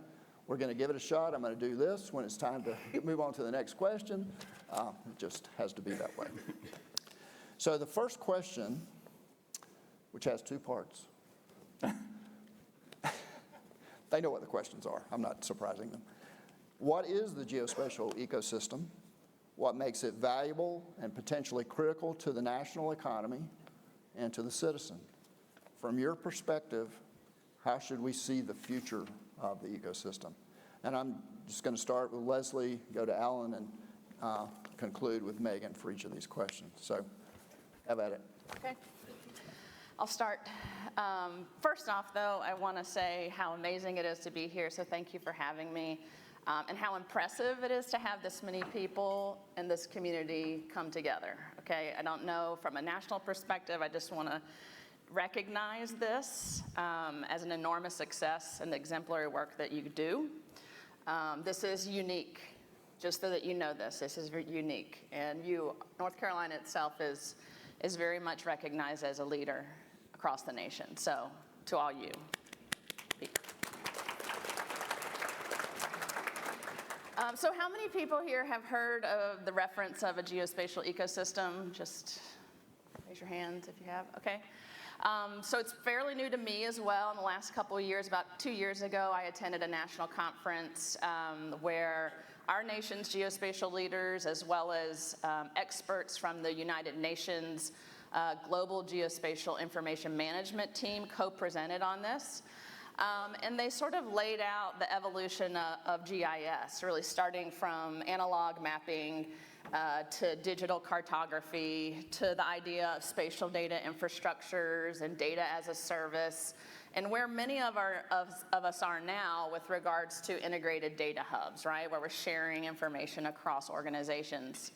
give it a shot. I'm gonna do this. When it's time to move on to the next question, it just has to be that way. So the first question, which has 2 parts. They know what the questions are. I'm not surprising them. What is the geospatial ecosystem? What makes it valuable and potentially critical to the national economy and to the citizen? From your perspective, how should we see the future of the ecosystem? And I'm just going to start with Leslie, go to Alan, and conclude with Megan for each of these questions. So have at it. Okay. I'll start. First off, though, I want to say how amazing it is to be here, so thank you for having me, and how impressive it is to have this many people in this community come together, okay? I don't know from a national perspective, I just want to recognize this as an enormous success and the exemplary work that you do. This is unique, just so that you know this is unique, and North Carolina itself is very much recognized as a leader across the nation. So, to all you. So how many people here have heard of the reference of a geospatial ecosystem? Just raise your hands if you have. Okay. So it's fairly new to me as well. In the last couple of years, about 2 years ago, I attended a national conference where our nation's geospatial leaders, as well as experts from the United Nations Global Geospatial Information Management team co-presented on this. And they sort of laid out the evolution of GIS, really starting from analog mapping to digital cartography, to the idea of spatial data infrastructures and data as a service, and where many of us are now with regards to integrated data hubs, right, where we're sharing information across organizations.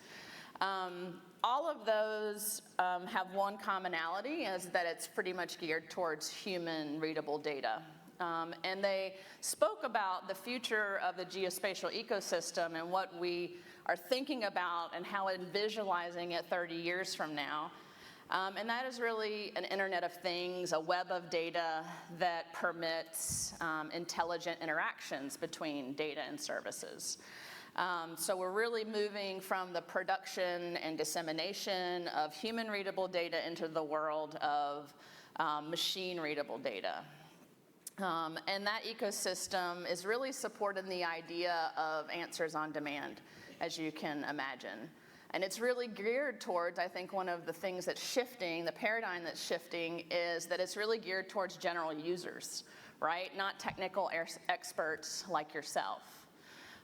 All of those have one commonality, is that it's pretty much geared towards human readable data. And they spoke about the future of the geospatial ecosystem and what we are thinking about and how and visualizing it 30 years from now. And that is really an Internet of Things, a web of data that permits intelligent interactions between data and services. So we're really moving from the production and dissemination of human-readable data into the world of machine-readable data. And that ecosystem is really supporting the idea of answers on demand, as you can imagine. And it's really geared towards, I think one of the things that's shifting, the paradigm that's shifting, is that it's really geared towards general users, right? Not technical experts like yourself.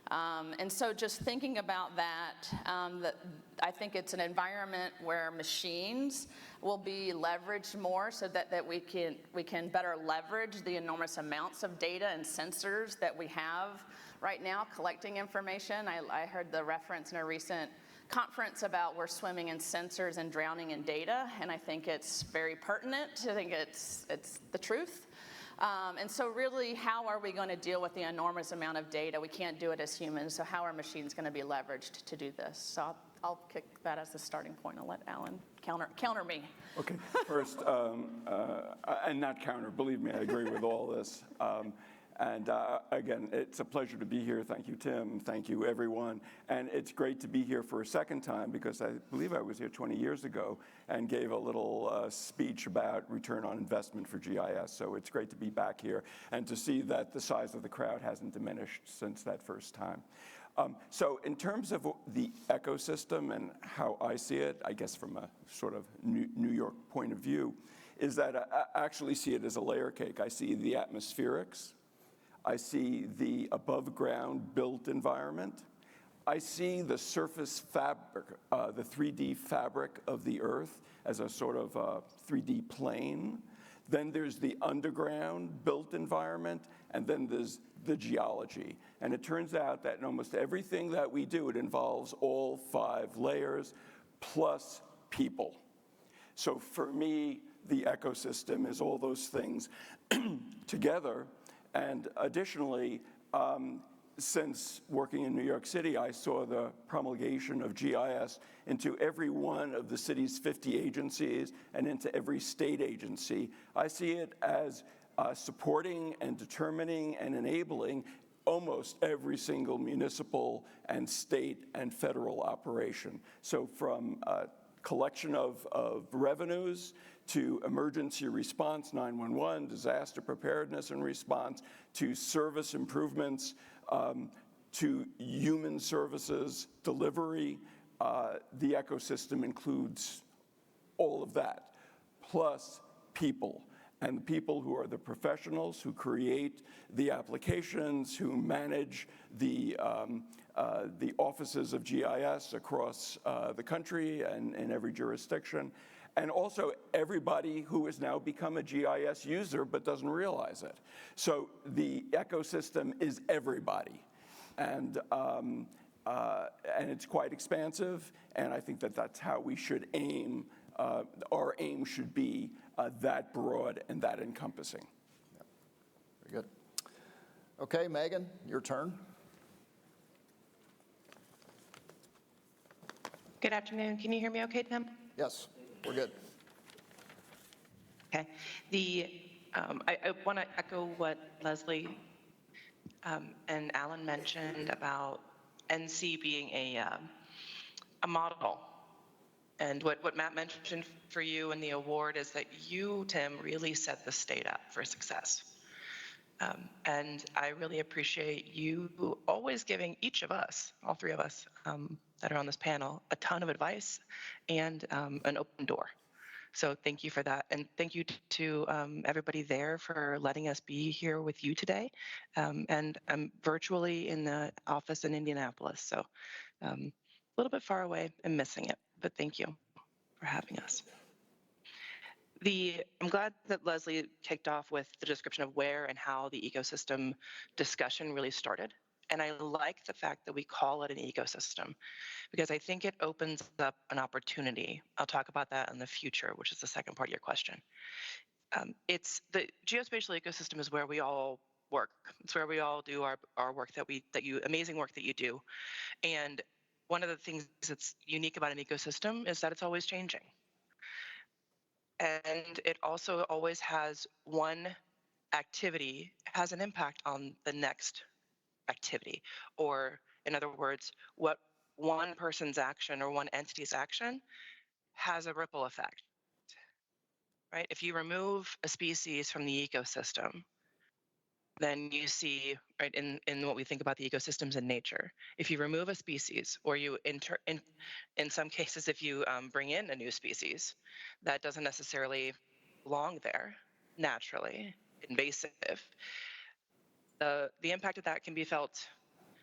And so just thinking about that, I think it's an environment where machines will be leveraged more so that we can better leverage the enormous amounts of data and sensors that we have right now collecting information. I heard the reference in a recent conference about we're swimming in sensors and drowning in data, and I think it's very pertinent. I think it's the truth. And so really, how are we going to deal with the enormous amount of data? We can't do it as humans, so how are machines going to be leveraged to do this? So I'll kick that as the starting point. I'll let Alan counter me. Okay, first, and not counter, believe me, I agree with all this. And again, it's a pleasure to be here. Thank you, Tim. Thank you, everyone. And it's great to be here for a second time because I believe I was here 20 years ago and gave a little speech about return on investment for GIS. So it's great to be back here and to see that the size of the crowd hasn't diminished since that first time. So in terms of the ecosystem and how I see it, I guess from a sort of New York point of view, is that I actually see it as a layer cake. I see the atmospherics. I see the above-ground built environment. I see the surface fabric, the 3D fabric of the Earth as a sort of 3D plane. Then there's the underground built environment, and then there's the geology. And it turns out that in almost everything that we do, it involves all 5 layers plus people. So for me, the ecosystem is all those things together. And additionally, since working in New York City, I saw the promulgation of GIS into every one of the city's 50 agencies and into every state agency. I see it as supporting and determining and enabling almost every single municipal and state and federal operation. So from collection of revenues to emergency response, 911, disaster preparedness and response, to service improvements, to human services delivery. The ecosystem includes all of that, plus people. And the people who are the professionals who create the applications, who manage the offices of GIS across the country and in every jurisdiction. And also everybody who has now become a GIS user but doesn't realize it. So the ecosystem is everybody. And it's quite expansive, and I think that that's how we should aim. Our aim should be that broad and that encompassing. Very good. Okay, Megan, your turn. Good afternoon. Can you hear me okay, Tim? Yes, we're good. Okay. I want to echo what Leslie and Alan mentioned about NC being a model. And what Matt mentioned for you in the award is that you, Tim, really set the state up for success. And I really appreciate you always giving each of us, all 3 of us that are on this panel, a ton of advice and an open door. So thank you for that. And thank you to everybody there for letting us be here with you today. And I'm virtually in the office in Indianapolis, so a little bit far away and missing it, but thank you for having us. I'm glad that Leslie kicked off with the description of where and how the ecosystem discussion really started. And I like the fact that we call it an ecosystem because I think it opens up an opportunity. I'll talk about that in the future, which is the second part of your question. It's the geospatial ecosystem is where we all work. It's where we all do our work amazing work that you do. And one of the things that's unique about an ecosystem is that it's always changing. And it also always has one activity has an impact on the next activity, or in other words, what one person's action or one entity's action has a ripple effect, right? If you remove a species from the ecosystem, than you see right in what we think about the ecosystems in nature. If you remove a species, or you in some cases, if you bring in a new species that doesn't necessarily belong there naturally, invasive, the impact of that can be felt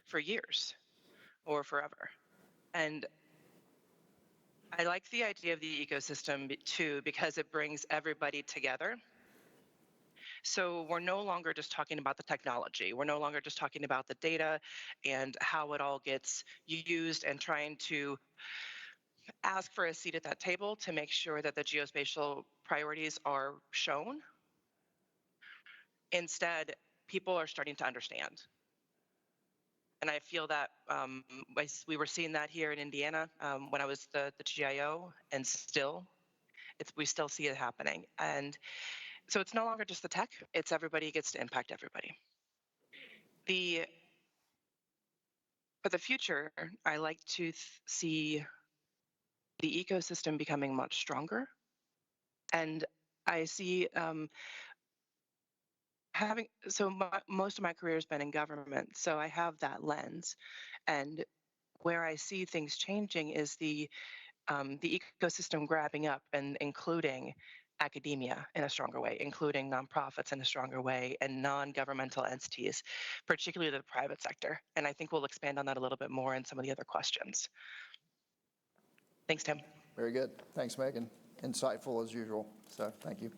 for years or forever. And I like the idea of the ecosystem too, because it brings everybody together. So we're no longer just talking about the technology. We're no longer just talking about the data and how it all gets used and trying to ask for a seat at that table to make sure that the geospatial priorities are shown. Instead, people are starting to understand. And I feel that we were seeing that here in Indiana when I was the GIO, and still, we still see it happening. And so it's no longer just the tech, it's everybody gets to impact everybody. For the future, I like to see the ecosystem becoming much stronger. And I see most of my career has been in government, so I have that lens. And where I see things changing is the ecosystem grabbing up and including academia in a stronger way, including nonprofits in a stronger way, and non-governmental entities, particularly the private sector. And I think we'll expand on that a little bit more in some of the other questions. Thanks, Tim. Very good. Thanks, Megan. Insightful as usual, so thank you.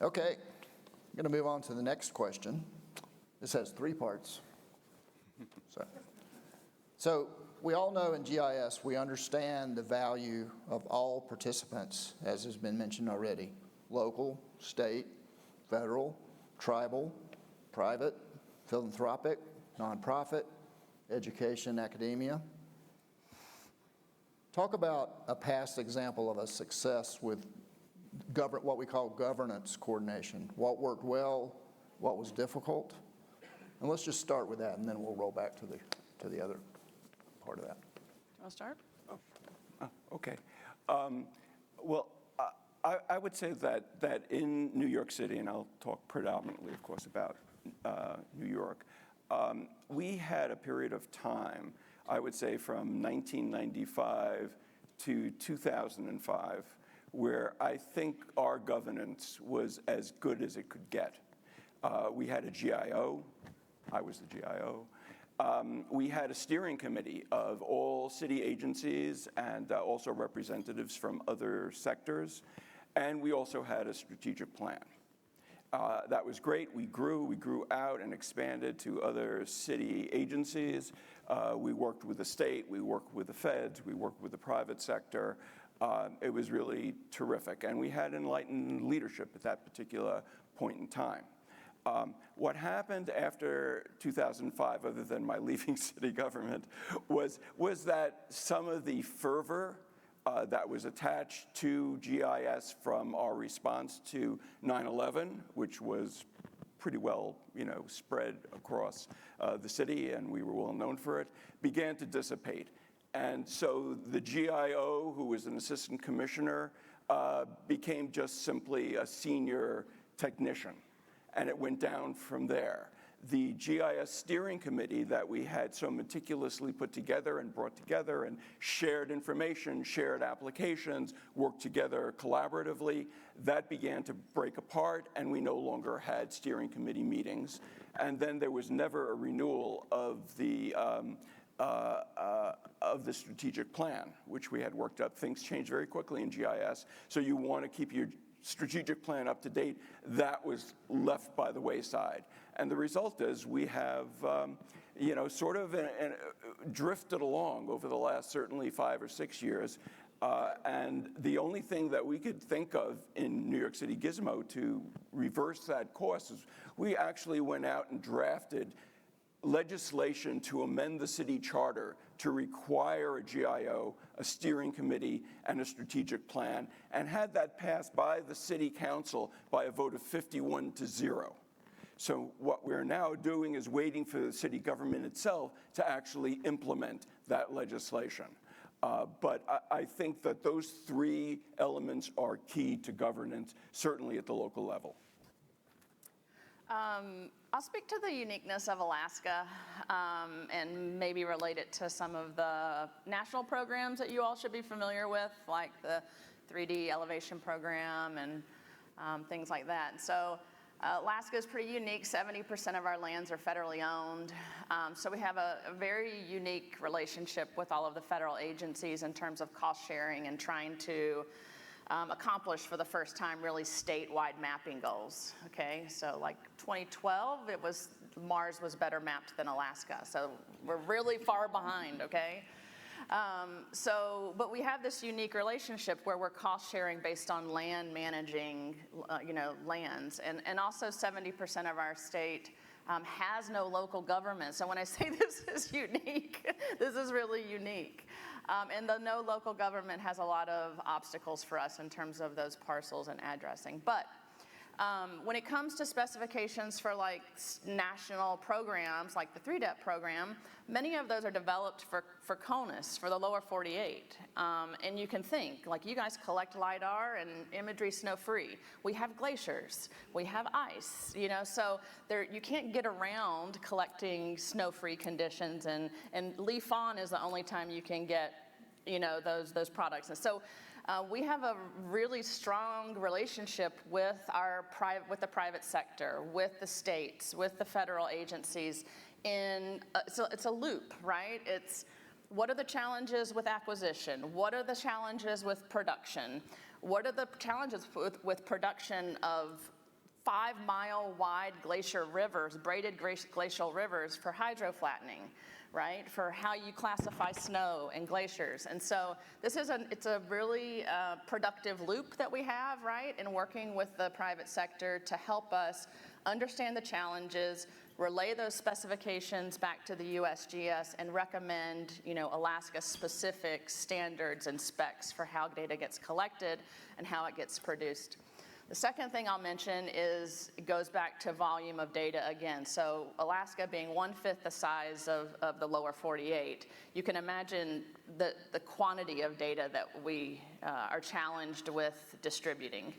Okay, I'm going to move on to the next question. This has 3 parts. So we all know in GIS, we understand the value of all participants, as has been mentioned already: local, state, federal, tribal, private, philanthropic, nonprofit, education, academia. Talk about a past example of a success with what we call governance coordination. What worked well, what was difficult? And let's just start with that, and then we'll roll back to the other part of that. Do you want to start? Okay. Well, I would say that in New York City, and I'll talk predominantly, of course, about New York, we had a period of time, I would say from 1995 to 2005, where I think our governance was as good as it could get. We had a GIO. I was the GIO. We had a steering committee of all city agencies and also representatives from other sectors. And we also had a strategic plan. That was great. We grew out and expanded to other city agencies. We worked with the state, we worked with the feds, we worked with the private sector. It was really terrific. And we had enlightened leadership at that particular point in time. What happened after 2005, other than my leaving city government, was that some of the fervor that was attached to GIS from our response to 9/11, which was pretty well, spread across the city, and we were well known for it, began to dissipate. And so the GIO, who was an assistant commissioner, became just simply a senior technician. And it went down from there. The GIS steering committee that we had so meticulously put together and brought together and shared information, shared applications, worked together collaboratively, that began to break apart, and we no longer had steering committee meetings. And then there was never a renewal of the strategic plan, which we had worked up. Things change very quickly in GIS, so you want to keep your strategic plan up to date. That was left by the wayside. And the result is we have, sort of drifted along over the last certainly 5 or 6 years. And the only thing that we could think of in New York City Gizmo to reverse that course is we actually went out and drafted legislation to amend the city charter to require a GIO, a steering committee, and a strategic plan, and had that passed by the city council by a vote of 51-0. So what we're now doing is waiting for the city government itself to actually implement that legislation. But I think that those 3 elements are key to governance, certainly at the local level. I'll speak to the uniqueness of Alaska and maybe relate it to some of the national programs that you all should be familiar with, like the 3D elevation program and things like that. So Alaska is pretty unique. 70% of our lands are federally owned. So we have a very unique relationship with all of the federal agencies in terms of cost sharing and trying to accomplish for the first time really statewide mapping goals, okay? So like 2012, Mars was better mapped than Alaska. So we're really far behind, okay? But we have this unique relationship where we're cost sharing based on land managing, lands. And also 70% of our state has no local government. So when I say this is unique, this is really unique. And the no local government has a lot of obstacles for us in terms of those parcels and addressing. But when it comes to specifications for like national programs, like the 3DEP program, many of those are developed for CONUS, for the lower 48. And you can think, like you guys collect LIDAR and imagery snow-free. We have glaciers, we have ice, so you can't get around collecting snow-free conditions, and leaf on is the only time you can get, those products. And so we have a really strong relationship with the private sector, with the states, with the federal agencies. It's a loop, right? It's what are the challenges with acquisition? What are the challenges with production? What are the challenges with production of 5-mile wide glacier rivers, braided glacial rivers for hydroflattening, right? For how you classify snow and glaciers. And so it's a really productive loop that we have, right? In working with the private sector to help us understand the challenges, relay those specifications back to the USGS, and recommend, Alaska-specific standards and specs for how data gets collected and how it gets produced. The second thing I'll mention it goes back to volume of data again. So Alaska being 1/5 the size of the lower 48, you can imagine the quantity of data that we are challenged with distributing.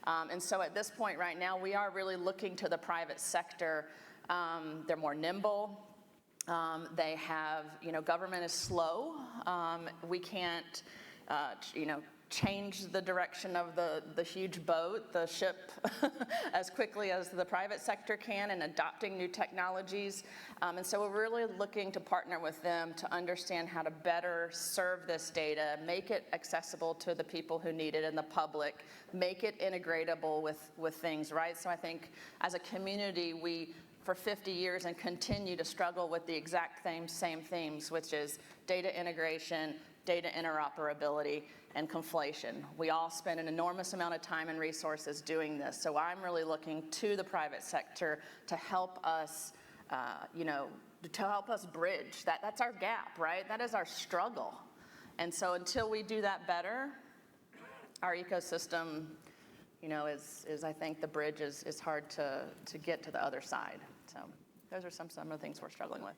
And so at this point right now, we are really looking to the private sector. They're more nimble. They have, government is slow. We can't, change the direction of the huge boat, the ship, as quickly as the private sector can in adopting new technologies. And so we're really looking to partner with them to understand how to better serve this data, make it accessible to the people who need it and the public, make it integratable with things, right? So I think as a community, we, for 50 years and continue to struggle with the exact same themes, which is data integration, data interoperability, and conflation. We all spend an enormous amount of time and resources doing this. So I'm really looking to the private sector to help us, to help us bridge. That's our gap, right? That is our struggle. And so until we do that better, our ecosystem, is I think the bridge is hard to get to the other side. So those are some of the things we're struggling with.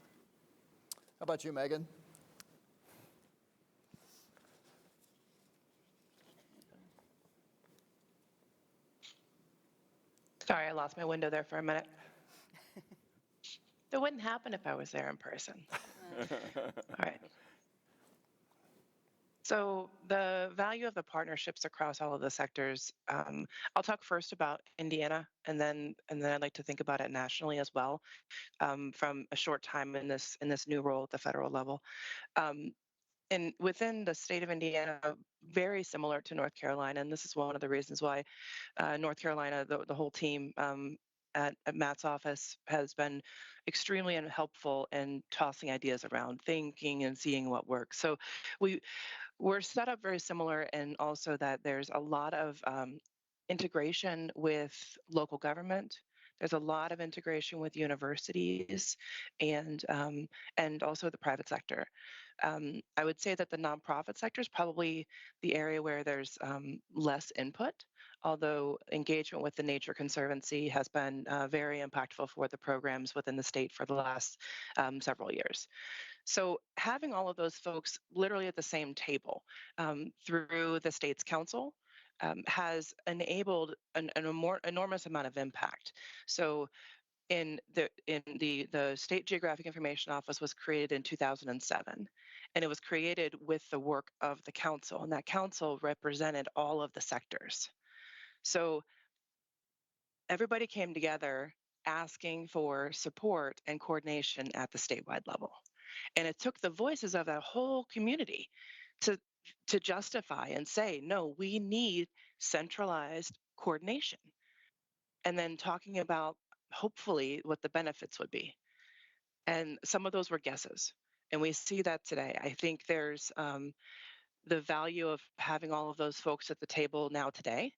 How about you, Megan? Sorry, I lost my window there for a minute. That wouldn't happen if I was there in person. All right. So the value of the partnerships across all of the sectors, I'll talk first about Indiana, and then I'd like to think about it nationally as well, from a short time in this new role at the federal level. And within the state of Indiana, very similar to North Carolina, and this is one of the reasons why North Carolina, the whole team at Matt's office has been extremely helpful in tossing ideas around, thinking and seeing what works. So we're set up very similar, and also that there's a lot of integration with local government. There's a lot of integration with universities and also the private sector. I would say that the nonprofit sector is probably the area where there's less input, although engagement with the Nature Conservancy has been very impactful for the programs within the state for the last several years. So having all of those folks literally at the same table through the state's council has enabled an enormous amount of impact. So the State Geographic Information Office was created in 2007, and it was created with the work of the council, and that council represented all of the sectors. So everybody came together asking for support and coordination at the statewide level. And it took the voices of that whole community to justify and say, no, we need centralized coordination. And then talking about hopefully what the benefits would be. And some of those were guesses. And we see that today. I think there's the value of having all of those folks at the table now today.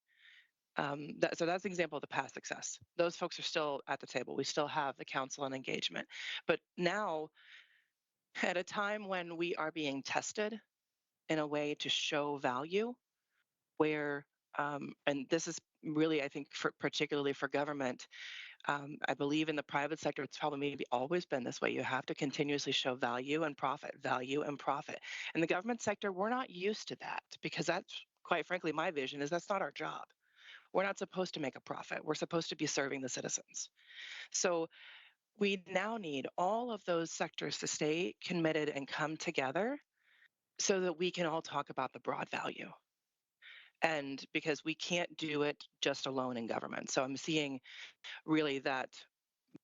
So that's an example of the past success. Those folks are still at the table. We still have the council and engagement. But now, at a time when we are being tested in a way to show value, where, and this is really, I think, particularly for government, I believe in the private sector, it's probably maybe always been this way. You have to continuously show value and profit, value and profit. In the government sector, we're not used to that because that's, quite frankly, my vision is that's not our job. We're not supposed to make a profit. We're supposed to be serving the citizens. So we now need all of those sectors to stay committed and come together so that we can all talk about the broad value. And because we can't do it just alone in government. So I'm seeing really that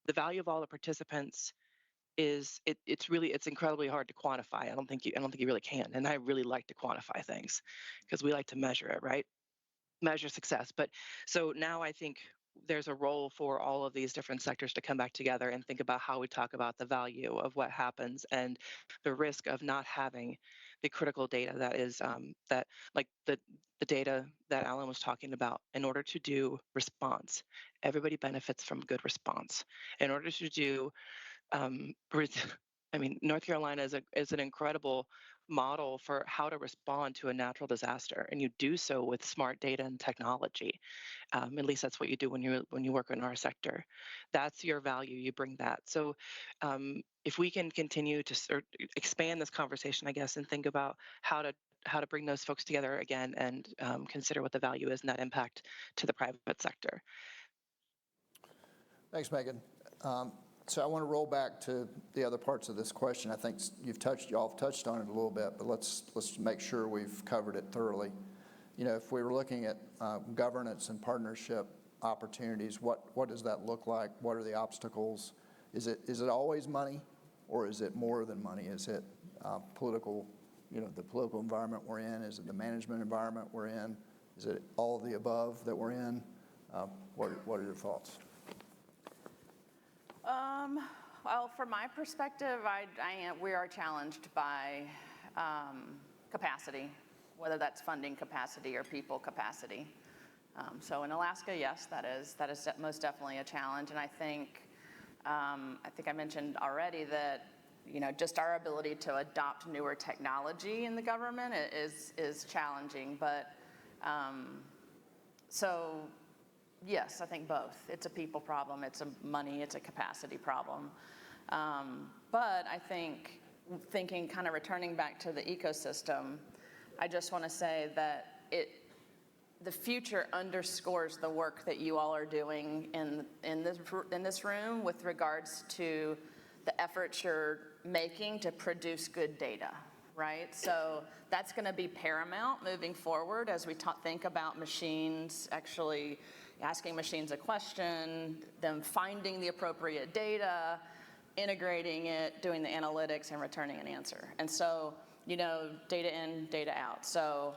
the value of all the participants is it's incredibly hard to quantify. I don't think you really can. And I really like to quantify things because we like to measure it, right? Measure success. But so now I think there's a role for all of these different sectors to come back together and think about how we talk about the value of what happens and the risk of not having the critical data that is that like the data that Alan was talking about. In order to do response, everybody benefits from good response. In order to do I mean, North Carolina is an incredible model for how to respond to a natural disaster, and you do so with smart data and technology. At least that's what you do when you work in our sector. That's your value. You bring that. So, if we can continue to expand this conversation, I guess, and think about how to bring those folks together again, and consider what the value is and that impact to the private sector. Thanks, Megan. So I want to roll back to the other parts of this question. I think y'all have touched on it a little bit, but let's make sure we've covered it thoroughly. You know, if we were looking at governance and partnership opportunities, what does that look like? What are the obstacles? Is it always money, or is it more than money? Is it political, the political environment we're in? Is it the management environment we're in? Is it all of the above that we're in? What are your thoughts? Well, from my perspective, we are challenged by capacity, whether that's funding capacity or people capacity. So in Alaska, yes, that is most definitely a challenge, and I think I mentioned already that just our ability to adopt newer technology in the government is challenging, but so. Yes, I think both. It's a people problem, it's a money, it's a capacity problem. But I think, thinking, kind of returning back to the ecosystem, I just want to say that the future underscores the work that you all are doing in this room with regards to the efforts you're making to produce good data, right? So that's going to be paramount moving forward as we think about machines actually asking machines a question, them finding the appropriate data, integrating it, doing the analytics, and returning an answer. And so, data in, data out. So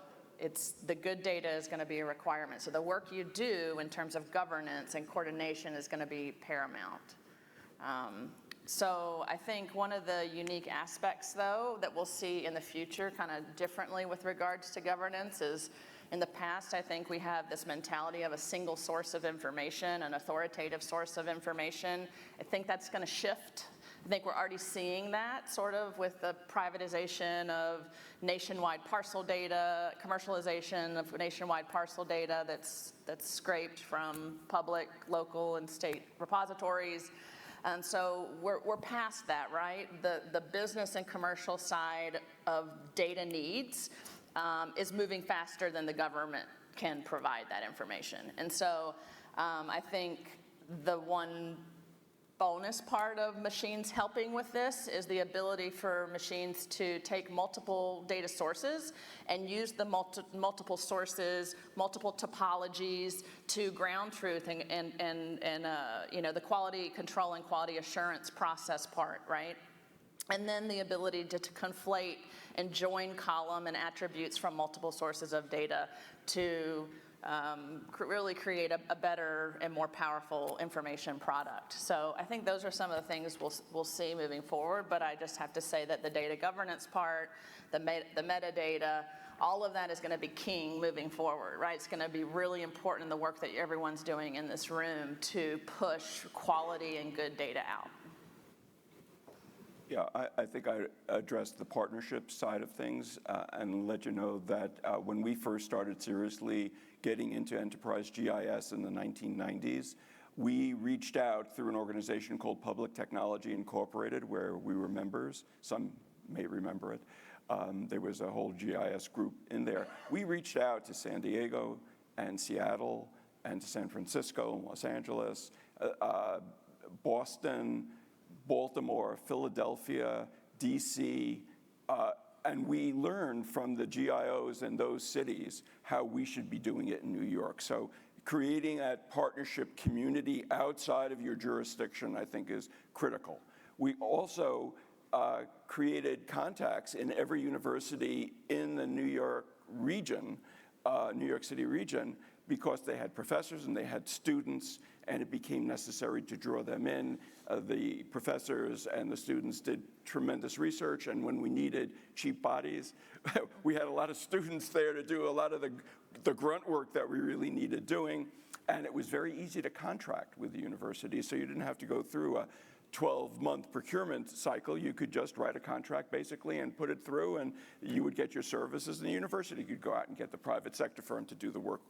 the good data is going to be a requirement. So the work you do in terms of governance and coordination is going to be paramount. So I think one of the unique aspects, though, that we'll see in the future kind of differently with regards to governance is, in the past, I think we have this mentality of a single source of information, an authoritative source of information. I think that's going to shift. I think we're already seeing that sort of with the privatization of nationwide parcel data, commercialization of nationwide parcel data that's scraped from public, local, and state repositories. And so we're past that, right? The business and commercial side of data needs is moving faster than the government can provide that information. And so I think the one bonus part of machines helping with this is the ability for machines to take multiple data sources and use the multiple sources, multiple topologies to ground truth and the quality control and quality assurance process part, right? And then the ability to conflate and join column and attributes from multiple sources of data to really create a better and more powerful information product. So I think those are some of the things we'll see moving forward, but I just have to say that the data governance part, the metadata, all of that is going to be king moving forward, right? It's going to be really important in the work that everyone's doing in this room to push quality and good data out. Yeah, I think I addressed the partnership side of things and let you know that when we first started seriously getting into enterprise GIS in the 1990s, we reached out through an organization called Public Technology Incorporated, where we were members. Some may remember it. There was a whole GIS group in there. We reached out to San Diego and Seattle and to San Francisco and Los Angeles, Boston, Baltimore, Philadelphia, DC, and we learned from the GIOs in those cities how we should be doing it in New York. So creating that partnership community outside of your jurisdiction, I think, is critical. We also created contacts in every university in the New York region, New York City region, because they had professors and they had students, and it became necessary to draw them in. The professors and the students did tremendous research, and when we needed cheap bodies, we had a lot of students there to do a lot of the grunt work that we really needed doing, and it was very easy to contract with the university, so you didn't have to go through a 12-month procurement cycle. You could just write a contract basically and put it through, and you would get your services, and the university could go out and get the private sector firm to do the work.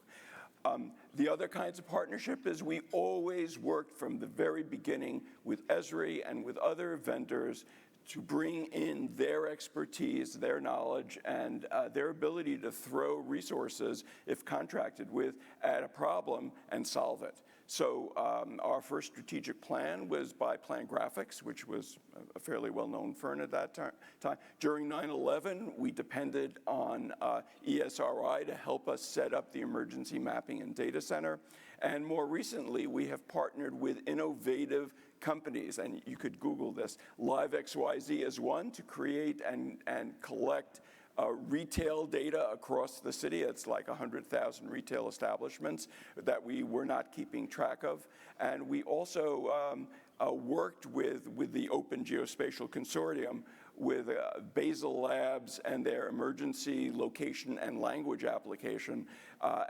The other kinds of partnership is we always worked from the very beginning with Esri and with other vendors to bring in their expertise, their knowledge, and their ability to throw resources, if contracted with, at a problem and solve it. So our first strategic plan was by Plan Graphics, which was a fairly well-known firm at that time. During 9/11, we depended on ESRI to help us set up the Emergency Mapping and Data Center. And more recently, we have partnered with innovative companies, and you could Google this. LiveXYZ is one, to create and collect retail data across the city. It's like 100,000 retail establishments that we were not keeping track of. And we also worked with the Open Geospatial Consortium, with Basel Labs and their emergency location and language application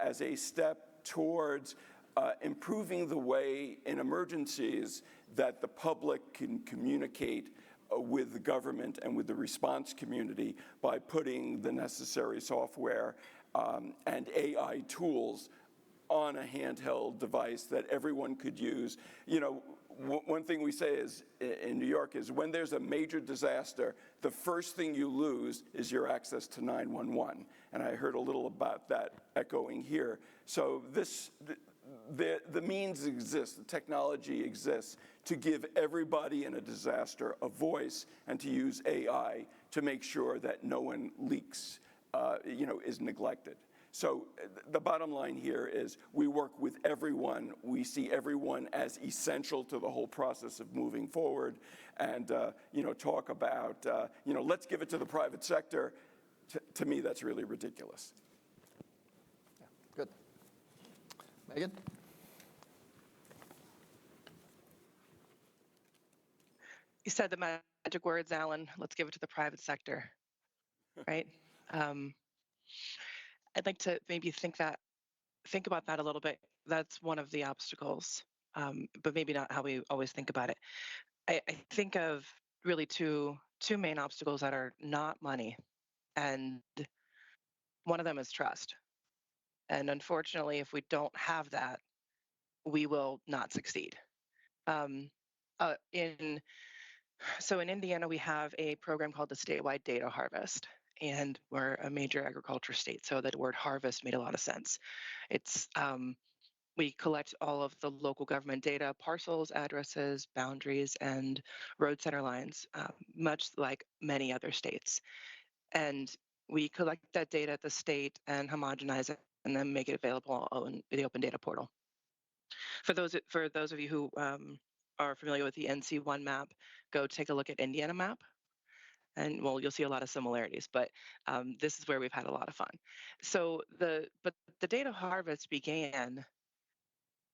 as a step towards improving the way in emergencies that the public can communicate with the government and with the response community by putting the necessary software and AI tools on a handheld device that everyone could use. You know, one thing we say is in New York is when there's a major disaster, the first thing you lose is your access to 911. And I heard a little about that echoing here. So the means exist, the technology exists to give everybody in a disaster a voice and to use AI to make sure that no one leaks, is neglected. So the bottom line here is we work with everyone. We see everyone as essential to the whole process of moving forward, and talk about let's give it to the private sector. To me, that's really ridiculous. Yeah, good. Megan? You said the magic words, Alan. Let's give it to the private sector, right? I'd like to maybe think about that a little bit. That's one of the obstacles, but maybe not how we always think about it. I think of really two main obstacles that are not money, and one of them is trust. And unfortunately, if we don't have that, we will not succeed. So in Indiana, we have a program called the Statewide Data Harvest, and we're a major agriculture state, so that word harvest made a lot of sense. It's we collect all of the local government data, parcels, addresses, boundaries, and road center lines, much like many other states. And we collect that data at the state and homogenize it and then make it available on the Open Data Portal. For those of you who are familiar with the NC1 map, go take a look at Indiana map. And well, you'll see a lot of similarities, but this is where we've had a lot of fun. So the data harvest began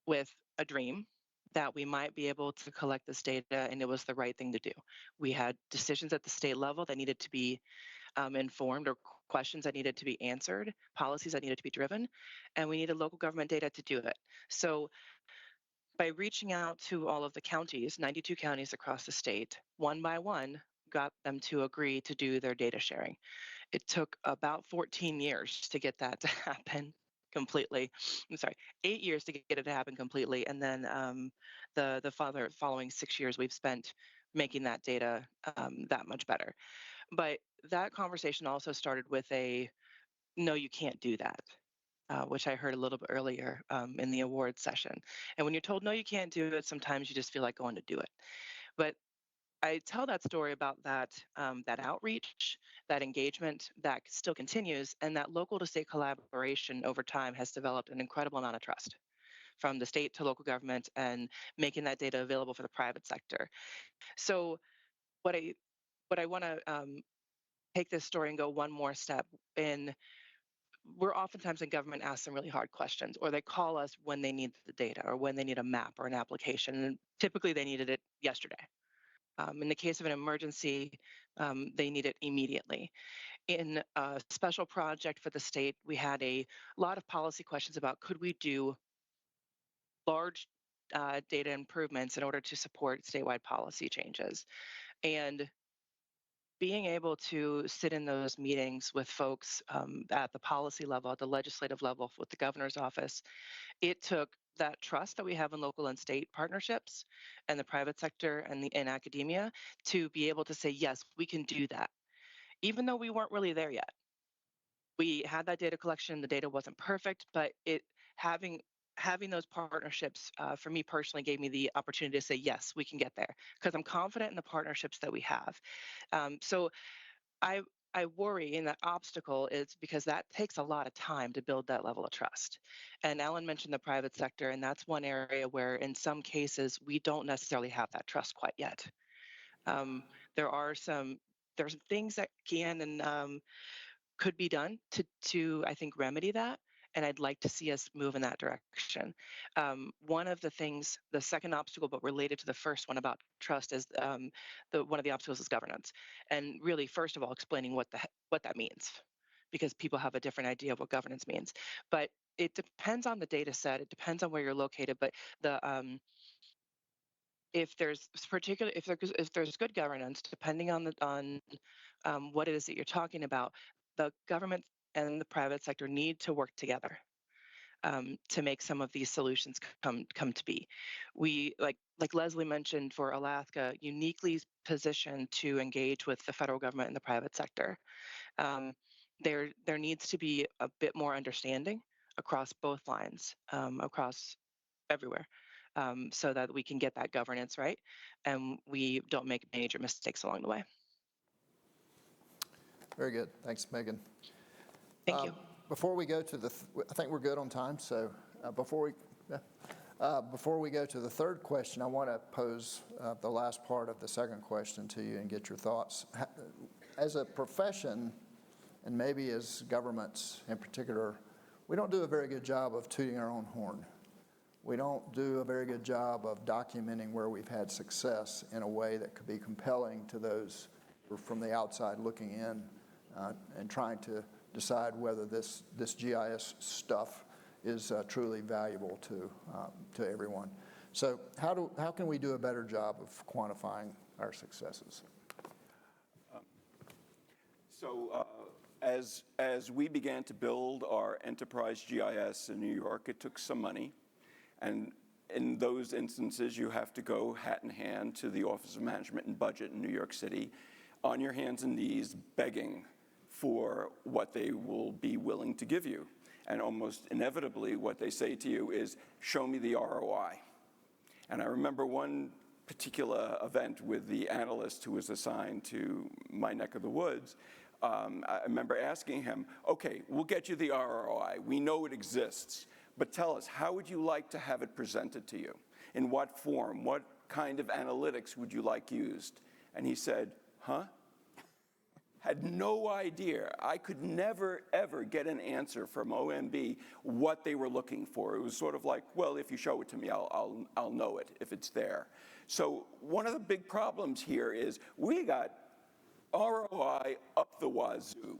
with a dream that we might be able to collect this data, and it was the right thing to do. We had decisions at the state level that needed to be informed, or questions that needed to be answered, policies that needed to be driven, and we needed local government data to do it. So by reaching out to all of the counties, 92 counties across the state, one by one, got them to agree to do their data sharing. It took about 14 years to get that to happen completely. I'm sorry, 8 years to get it to happen completely, and then the following 6 years we've spent making that data that much better. But that conversation also started with a, no, you can't do that, which I heard a little bit earlier in the award session. And when you're told, no, you can't do it, sometimes you just feel like going to do it. But I tell that story about that outreach, that engagement that still continues, and that local to state collaboration over time has developed an incredible amount of trust from the state to local government and making that data available for the private sector. So what I want to take this story and go one more step in. We're oftentimes in government asked some really hard questions, or they call us when they need the data or when they need a map or an application. And typically they needed it yesterday. In the case of an emergency, they need it immediately. In a special project for the state, we had a lot of policy questions about could we do large data improvements in order to support statewide policy changes. And being able to sit in those meetings with folks at the policy level, at the legislative level, with the governor's office, it took that trust that we have in local and state partnerships and the private sector and in academia to be able to say, yes, we can do that, even though we weren't really there yet. We had that data collection, the data wasn't perfect, but having those partnerships for me personally gave me the opportunity to say, yes, we can get there, because I'm confident in the partnerships that we have. So I worry, and that obstacle is because that takes a lot of time to build that level of trust. And Alan mentioned the private sector, and that's one area where in some cases we don't necessarily have that trust quite yet. There's some things that can and could be done to I think remedy that. And I'd like to see us move in that direction. One of the things, the second obstacle, but related to the first one about trust, is one of the obstacles is governance. And really, first of all, explaining what that means, because people have a different idea of what governance means. But it depends on the data set. It depends on where you're located. But if there's good governance, depending on what it is that you're talking about, the government and the private sector need to work together to make some of these solutions come to be. We, like Leslie mentioned, for Alaska, uniquely positioned to engage with the federal government and the private sector. There needs to be a bit more understanding across both lines, across everywhere, so that we can get that governance right and we don't make major mistakes along the way. Very good. Thanks, Megan. Thank you. Before we go to I think we're good on time, so before we go to the third question, I want to pose the last part of the second question to you and get your thoughts. As a profession, and maybe as governments in particular, we don't do a very good job of tooting our own horn. We don't do a very good job of documenting where we've had success in a way that could be compelling to those who are from the outside looking in and trying to decide whether this GIS stuff is truly valuable to everyone. So how can we do a better job of quantifying our successes? So as we began to build our enterprise GIS in New York, it took some money. And in those instances, you have to go hat in hand to the Office of Management and Budget in New York City, on your hands and knees, begging for what they will be willing to give you. and almost inevitably what they say to you is, show me the ROI. And I remember one particular event with the analyst who was assigned to my neck of the woods. I remember asking him, okay, we'll get you the ROI. We know it exists, but tell us, how would you like to have it presented to you? In what form? What kind of analytics would you like used? And he said, huh? Had no idea. I could never, ever get an answer from OMB what they were looking for. It was sort of like, well, if you show it to me, I'll know it if it's there. So one of the big problems here is we got ROI up the wazoo.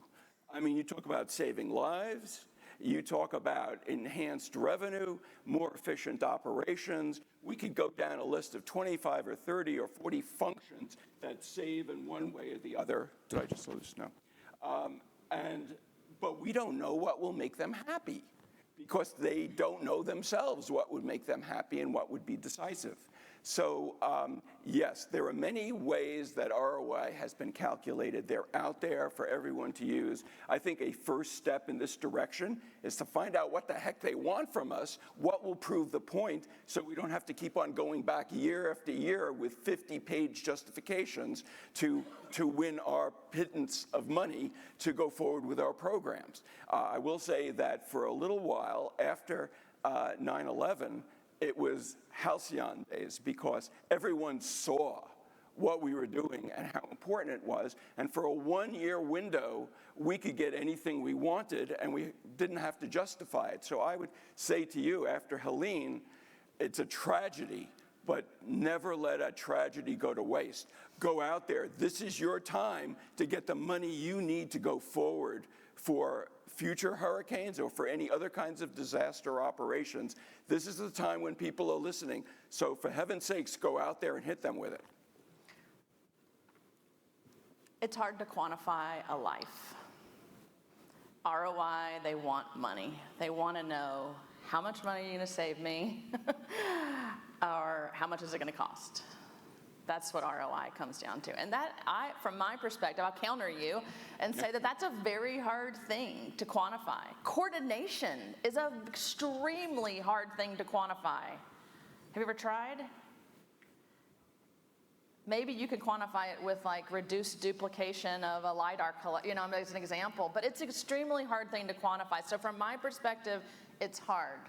I mean, you talk about saving lives, you talk about enhanced revenue, more efficient operations. We could go down a list of 25 or 30 or 40 functions that save in one way or the other. Did I just lose? No. But we don't know what will make them happy because they don't know themselves what would make them happy and what would be decisive. So yes, there are many ways that ROI has been calculated. They're out there for everyone to use. I think a first step in this direction is to find out what the heck they want from us, what will prove the point, so we don't have to keep on going back year after year with 50-page justifications to win our pittance of money to go forward with our programs. I will say that for a little while after 9/11, it was halcyon days because everyone saw what we were doing and how important it was. And for a one-year window, we could get anything we wanted and we didn't have to justify it. So I would say to you, after Helene, it's a tragedy, but never let a tragedy go to waste. Go out there. This is your time to get the money you need to go forward for future hurricanes or for any other kinds of disaster operations. This is the time when people are listening. So for heaven's sakes, go out there and hit them with it. It's hard to quantify a life. ROI, they want money. They want to know how much money are you going to save me or how much is it going to cost? That's what ROI comes down to. And that, from my perspective, I'll counter you and say that that's a very hard thing to quantify. Coordination is an extremely hard thing to quantify. Have you ever tried? Maybe you could quantify it with like reduced duplication of a LiDAR, as an example, but it's an extremely hard thing to quantify. So from my perspective, it's hard.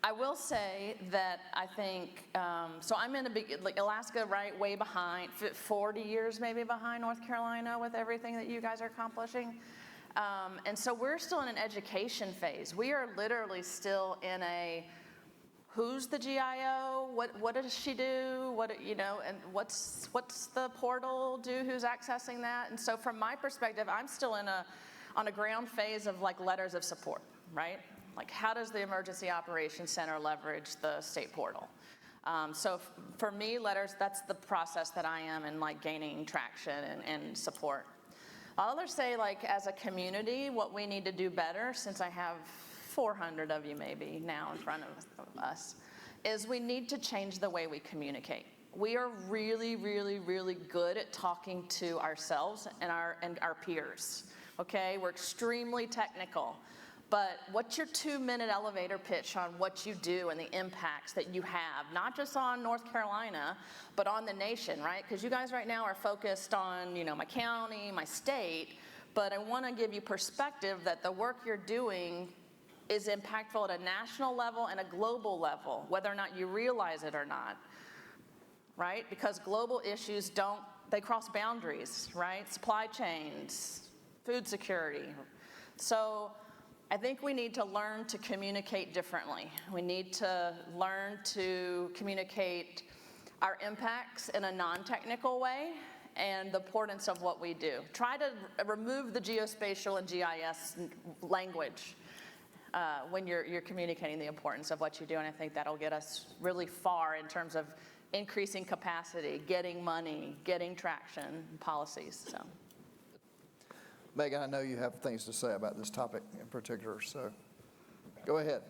I will say that I think, so I'm in Alaska, right, way behind, 40 years maybe behind North Carolina with everything that you guys are accomplishing. And so we're still in an education phase. We are literally still in a, who's the GIO? What does she do? And what's the portal do? Who's accessing that? And so from my perspective, I'm still on a ground phase of like letters of support, right? Like, how does the Emergency Operations Center leverage the state portal? So for me, letters, that's the process that I am in like gaining traction and support. I'll others say, like, as a community, what we need to do better, since I have 400 of you maybe now in front of us, is we need to change the way we communicate. We are really, really, really good at talking to ourselves and our peers, okay? We're extremely technical. But what's your 2-minute elevator pitch on what you do and the impacts that you have, not just on North Carolina, but on the nation, right? Because you guys right now are focused on, my county, my state, but I want to give you perspective that the work you're doing is impactful at a national level and a global level, whether or not you realize it or not, right? Because global issues they cross boundaries, right? Supply chains, food security. So I think we need to learn to communicate differently. We need to learn to communicate our impacts in a non-technical way and the importance of what we do. Try to remove the geospatial and GIS language when you're communicating the importance of what you do, and I think that'll get us really far in terms of increasing capacity, getting money, getting traction, policies, so. Megan, I know you have things to say about this topic in particular, so go ahead.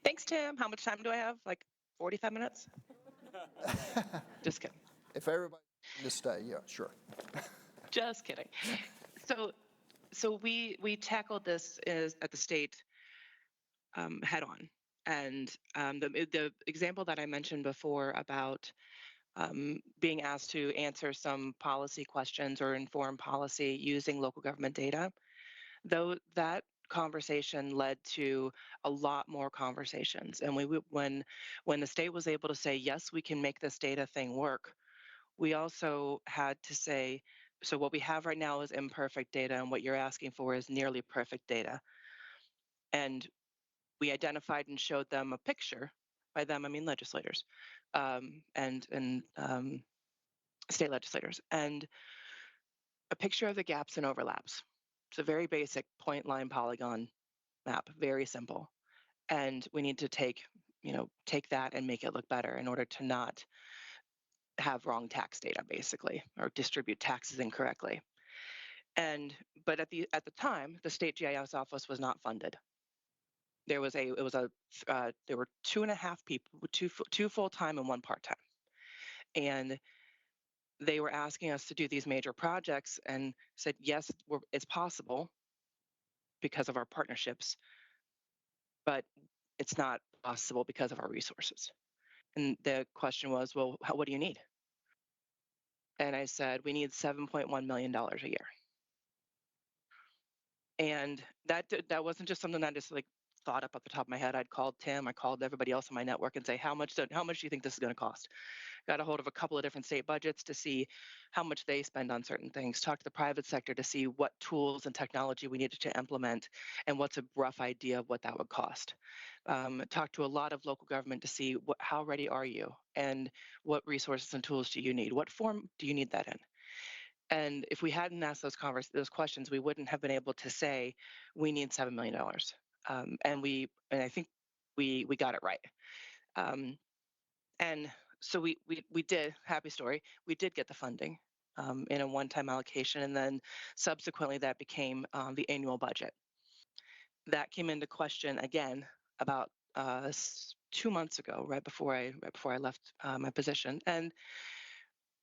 Thanks, Tim. How much time do I have? Like 45 minutes? Just kidding. If everybody can just stay, yeah, sure. Just kidding. So we tackled this at the state head on. And the example that I mentioned before about being asked to answer some policy questions or inform policy using local government data, though that conversation led to a lot more conversations. And when the state was able to say, yes, we can make this data thing work, we also had to say, so what we have right now is imperfect data, and what you're asking for is nearly perfect data. And we identified and showed them a picture. By them, I mean legislators and state legislators, and a picture of the gaps and overlaps. It's a very basic point, line, polygon map, very simple. And we need to take that and make it look better in order to not have wrong tax data, basically, or distribute taxes incorrectly. But at the time, the state GIS office was not funded. There were 2.5 people, two full-time and 1 part-time. And they were asking us to do these major projects and said, yes, it's possible because of our partnerships, but it's not possible because of our resources. And the question was, well, what do you need? And I said, we need $7.1 million a year. And that wasn't just something that I just like thought up at the top of my head. I'd called Tim, I called everybody else in my network and say, how much do you think this is going to cost? Got a hold of a couple of different state budgets to see how much they spend on certain things. Talked to the private sector to see what tools and technology we needed to implement and what's a rough idea of what that would cost. Talked to a lot of local government to see how ready are you and what resources and tools do you need? What form do you need that in? And if we hadn't asked those questions, we wouldn't have been able to say we need $7 million. And I think we got it right. And so we did, happy story, we did get the funding in a one-time allocation, and then subsequently that became the annual budget. That came into question again about 2 months ago, right before I left my position, and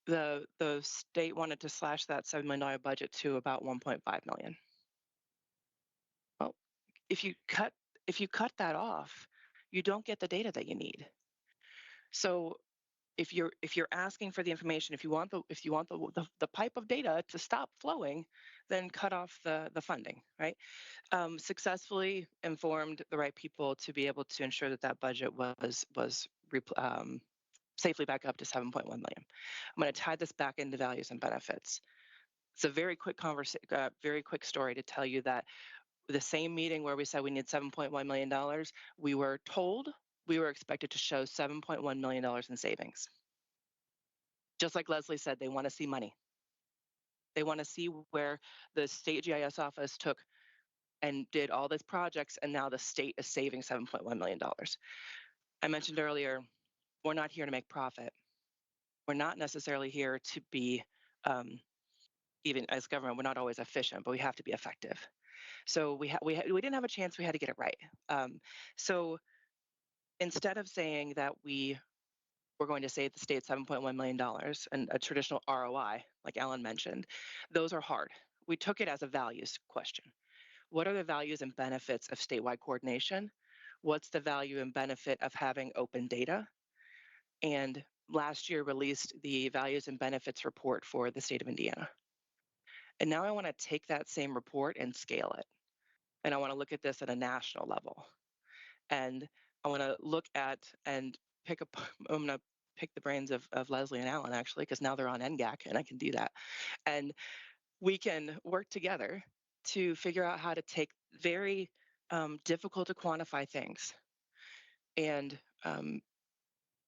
the state wanted to slash that $7 million budget to about 1.5 million. Well, if you cut that off, you don't get the data that you need. So if you're asking for the information, if you want the pipe of data to stop flowing, then cut off the funding, right? Successfully informed the right people to be able to ensure that budget was safely back up to 7.1 million. I'm going to tie this back into values and benefits. It's a very quick very quick story to tell you that the same meeting where we said we need $7.1 million, we were told we were expected to show $7.1 million in savings. Just like Leslie said, they want to see money. They want to see where the state GIS office took and did all these projects, and now the state is saving $7.1 million. I mentioned earlier, we're not here to make profit. We're not necessarily here to be, even as government, we're not always efficient, but we have to be effective. So we didn't have a chance, we had to get it right. So instead of saying that we're going to save the state $7.1 million and a traditional ROI, like Alan mentioned, those are hard. We took it as a values question. What are the values and benefits of statewide coordination? What's the value and benefit of having open data? And last year released the values and benefits report for the state of Indiana. And now I want to take that same report and scale it. And I want to look at this at a national level. And I want to look at and I'm going to pick the brains of Leslie and Alan, actually, because now they're on NGAC and I can do that. And we can work together to figure out how to take very difficult to quantify things and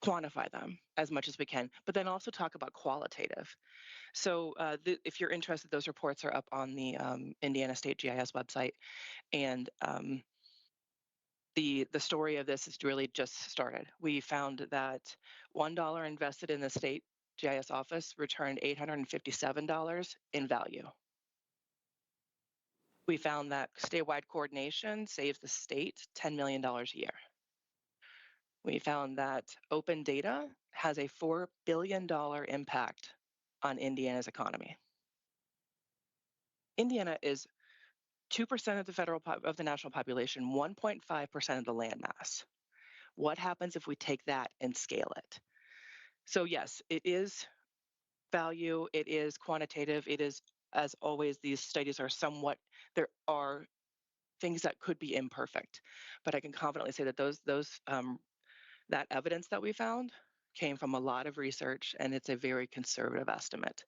quantify them as much as we can, but then also talk about qualitative. So if you're interested, those reports are up on the Indiana State GIS website. And the story of this is really just started. We found that $1 invested in the state GIS office returned $857 in value. We found that statewide coordination saves the state $10 million a year. We found that open data has a $4 billion impact on Indiana's economy. Indiana is 2% of the of the national population, 1.5% of the land mass. What happens if we take that and scale it? So yes, it is value, it is quantitative, it is, as always, these studies are somewhat, there are things that could be imperfect, but I can confidently say that that evidence that we found came from a lot of research, and it's a very conservative estimate.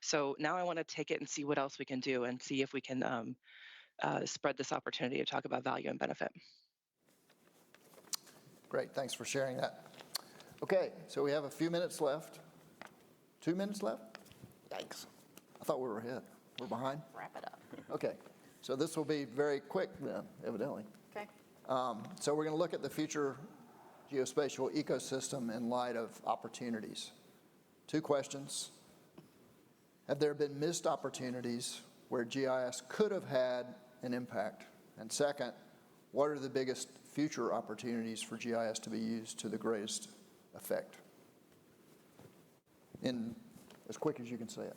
So now I want to take it and see what else we can do and see if we can spread this opportunity to talk about value and benefit. Great, thanks for sharing that. Okay, so we have a few minutes left. 2 minutes left? Yikes. I thought we were ahead. We're behind? Wrap it up. Okay, so this will be very quick then, evidently. Okay. So we're going to look at the future geospatial ecosystem in light of opportunities. 2 questions. Have there been missed opportunities where GIS could have had an impact? And second, what are the biggest future opportunities for GIS to be used to the greatest effect? In as quick as you can say it.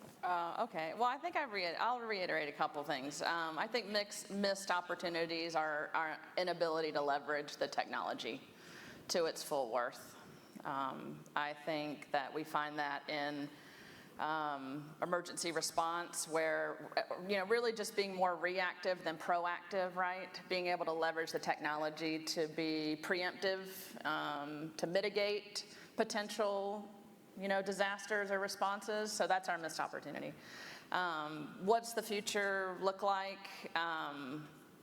Okay. Well, I think I'll reiterate a couple things. I think missed opportunities are our inability to leverage the technology to its full worth. I think that we find that in emergency response where, really just being more reactive than proactive, right? Being able to leverage the technology to be preemptive, to mitigate potential disasters or responses. So that's our missed opportunity. What's the future look like?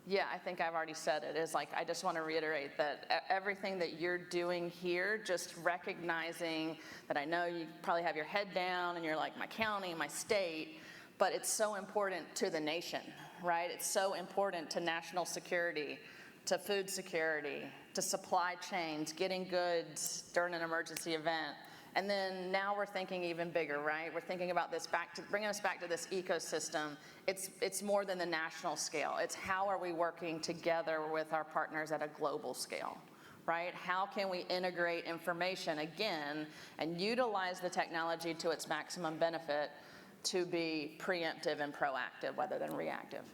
Yeah, I think I've already said it. Is like, I just want to reiterate that everything that you're doing here, just recognizing that I know you probably have your head down and you're like, my county, my state, but it's so important to the nation, right? It's so important to national security, to food security, to supply chains, getting goods during an emergency event. And then now we're thinking even bigger, right? We're thinking about this bringing us back to this ecosystem. It's more than the national scale. It's how are we working together with our partners at a global scale, right? How can we integrate information again and utilize the technology to its maximum benefit to be preemptive and proactive rather than reactive?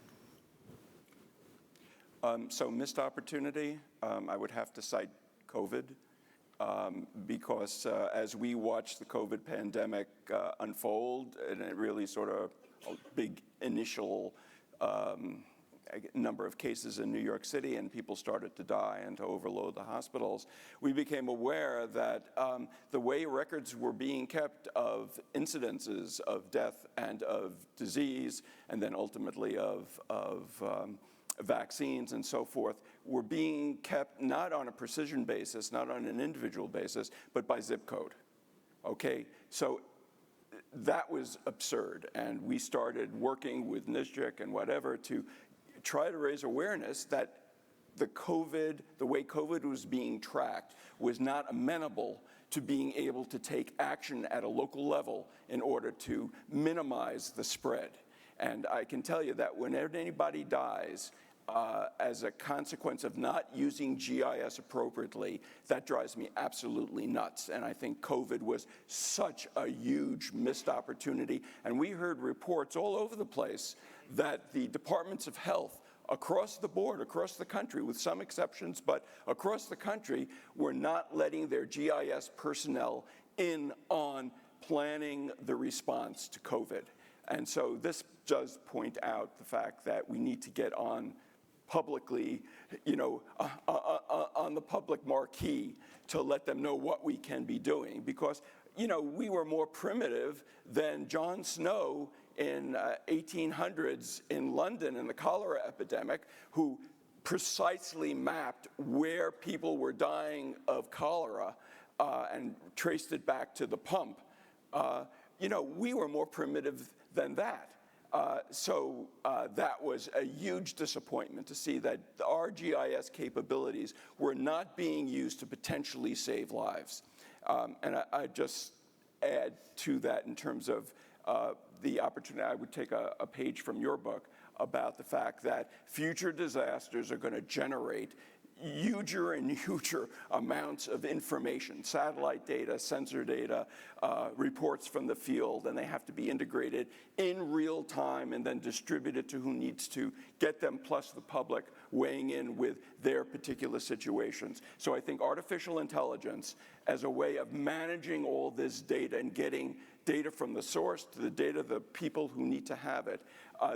So missed opportunity, I would have to cite COVID. Because as we watched the COVID pandemic unfold, and it really sort of a big initial number of cases in New York City, and people started to die and to overload the hospitals, we became aware that the way records were being kept of incidences of death and of disease, and then ultimately of vaccines and so forth, were being kept not on a precision basis, not on an individual basis, but by zip code. Okay, so that was absurd, and we started working with NISJIC and whatever to try to raise awareness that the way COVID was being tracked was not amenable to being able to take action at a local level in order to minimize the spread. And I can tell you that whenever anybody dies, as a consequence of not using GIS appropriately, that drives me absolutely nuts. And I think COVID was such a huge missed opportunity. And we heard reports all over the place that the departments of health across the board, across the country, with some exceptions, but across the country, were not letting their GIS personnel in on planning the response to COVID. And so this does point out the fact that we need to get on publicly, on the public marquee to let them know what we can be doing. Because, we were more primitive than John Snow in 1800s in London in the cholera epidemic, who precisely mapped where people were dying of cholera and traced it back to the pump. We were more primitive than that. So that was a huge disappointment to see that our GIS capabilities were not being used to potentially save lives. And I just add to that in terms of the opportunity. I would take a page from your book about the fact that future disasters are going to generate huger and huger amounts of information, satellite data, sensor data, reports from the field, and they have to be integrated in real time and then distributed to who needs to get them, plus the public weighing in with their particular situations. So I think artificial intelligence as a way of managing all this data and getting data from the source to the data of the people who need to have it.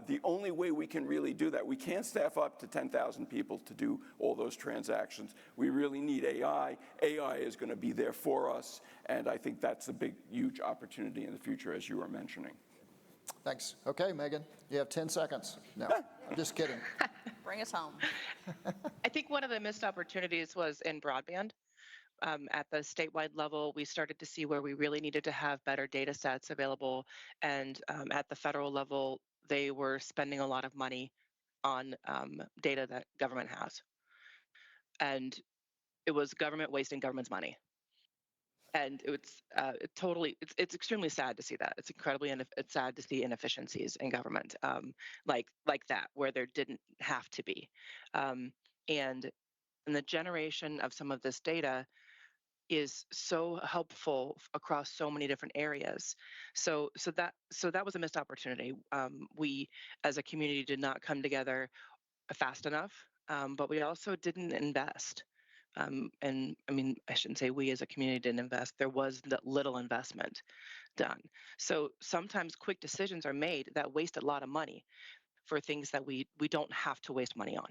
The only way we can really do that, we can't staff up to 10,000 people to do all those transactions. We really need AI. AI is going to be there for us, and I think that's a big, huge opportunity in the future, as you were mentioning. Thanks. Okay, Megan, you have 10 seconds. No, I'm just kidding. Bring us home. I think one of the missed opportunities was in broadband. At the statewide level, we started to see where we really needed to have better data sets available. And at the federal level, they were spending a lot of money on data that government has. And it was government wasting government's money. And it's extremely sad to see that. It's it's sad to see inefficiencies in government like that, where there didn't have to be. And the generation of some of this data is so helpful across so many different areas. So that was a missed opportunity. We, as a community, did not come together fast enough, but we also didn't invest. And I mean, I shouldn't say we as a community didn't invest. There was little investment done. So sometimes quick decisions are made that waste a lot of money for things that we don't have to waste money on.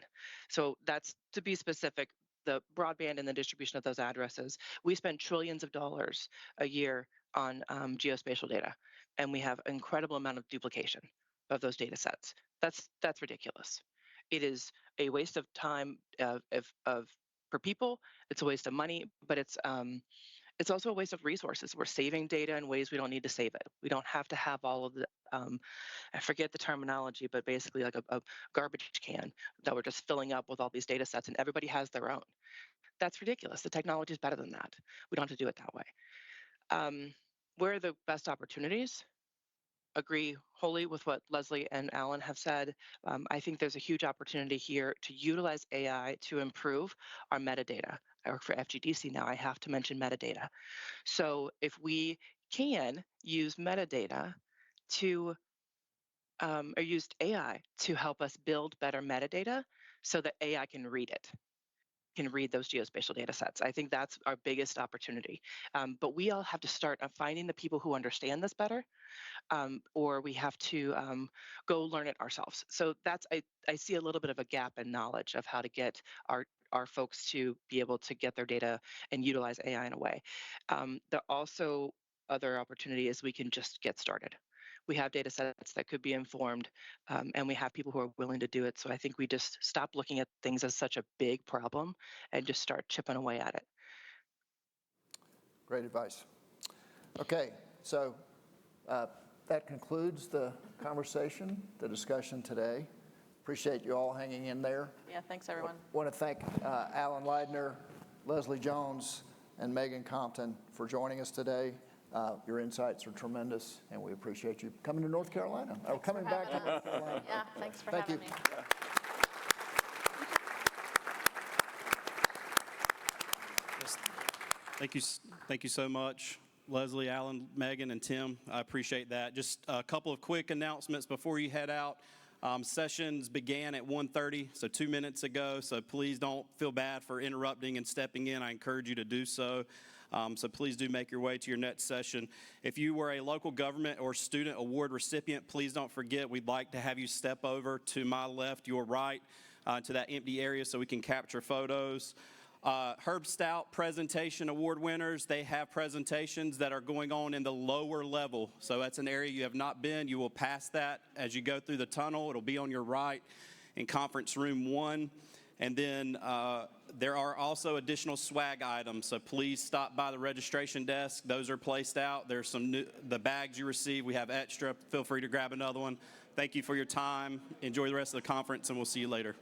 So that's, to be specific, the broadband and the distribution of those addresses. We spend trillions of dollars a year on geospatial data, and we have an incredible amount of duplication of those data sets. That's ridiculous. It is a waste of time for people. It's a waste of money, but it's also a waste of resources. We're saving data in ways we don't need to save it. We don't have to have all of the, I forget the terminology, but basically like a garbage can that we're just filling up with all these data sets and everybody has their own. That's ridiculous. The technology is better than that. We don't have to do it that way. Where are the best opportunities? Agree wholly with what Leslie and Alan have said. I think there's a huge opportunity here to utilize AI to improve our metadata. I work for FGDC now. I have to mention metadata. So if we can use metadata to, or used AI to help us build better metadata so that AI can read it, can read those geospatial data sets. I think that's our biggest opportunity. But we all have to start finding the people who understand this better, or we have to go learn it ourselves. So that's, I see a little bit of a gap in knowledge of how to get our folks to be able to get their data and utilize AI in a way. The also other opportunity is we can just get started. We have data sets that could be informed, and we have people who are willing to do it. So I think we just stop looking at things as such a big problem and just start chipping away at it. Great advice. Okay, so that concludes the conversation, the discussion today. Appreciate you all hanging in there. Yeah, thanks, everyone. Want to thank Alan Leidner, Leslie Jones, and Megan Compton for joining us today. Your insights are tremendous, and we appreciate you coming to North Carolina, or coming back to North Carolina. Yeah, thanks for Thank having you. me. Thank you so much, Leslie, Alan, Megan, and Tim. I appreciate that. Just a couple of quick announcements before you head out. Sessions began at 1:30, so 2 minutes ago, so please don't feel bad for interrupting and stepping in. I encourage you to do so. So please do make your way to your next session. If you were a local government or student award recipient, please don't forget, we'd like to have you step over to my left, your right, to that empty area so we can capture photos. Herb Stout presentation award winners, they have presentations that are going on in the lower level. So that's an area you have not been. You will pass that as you go through the tunnel. It'll be on your right in conference room 1. And then there are also additional swag items. So please stop by the registration desk. Those are placed out. There's the bags you receive. We have extra. Feel free to grab another one. Thank you for your time. Enjoy the rest of the conference, and we'll see you later.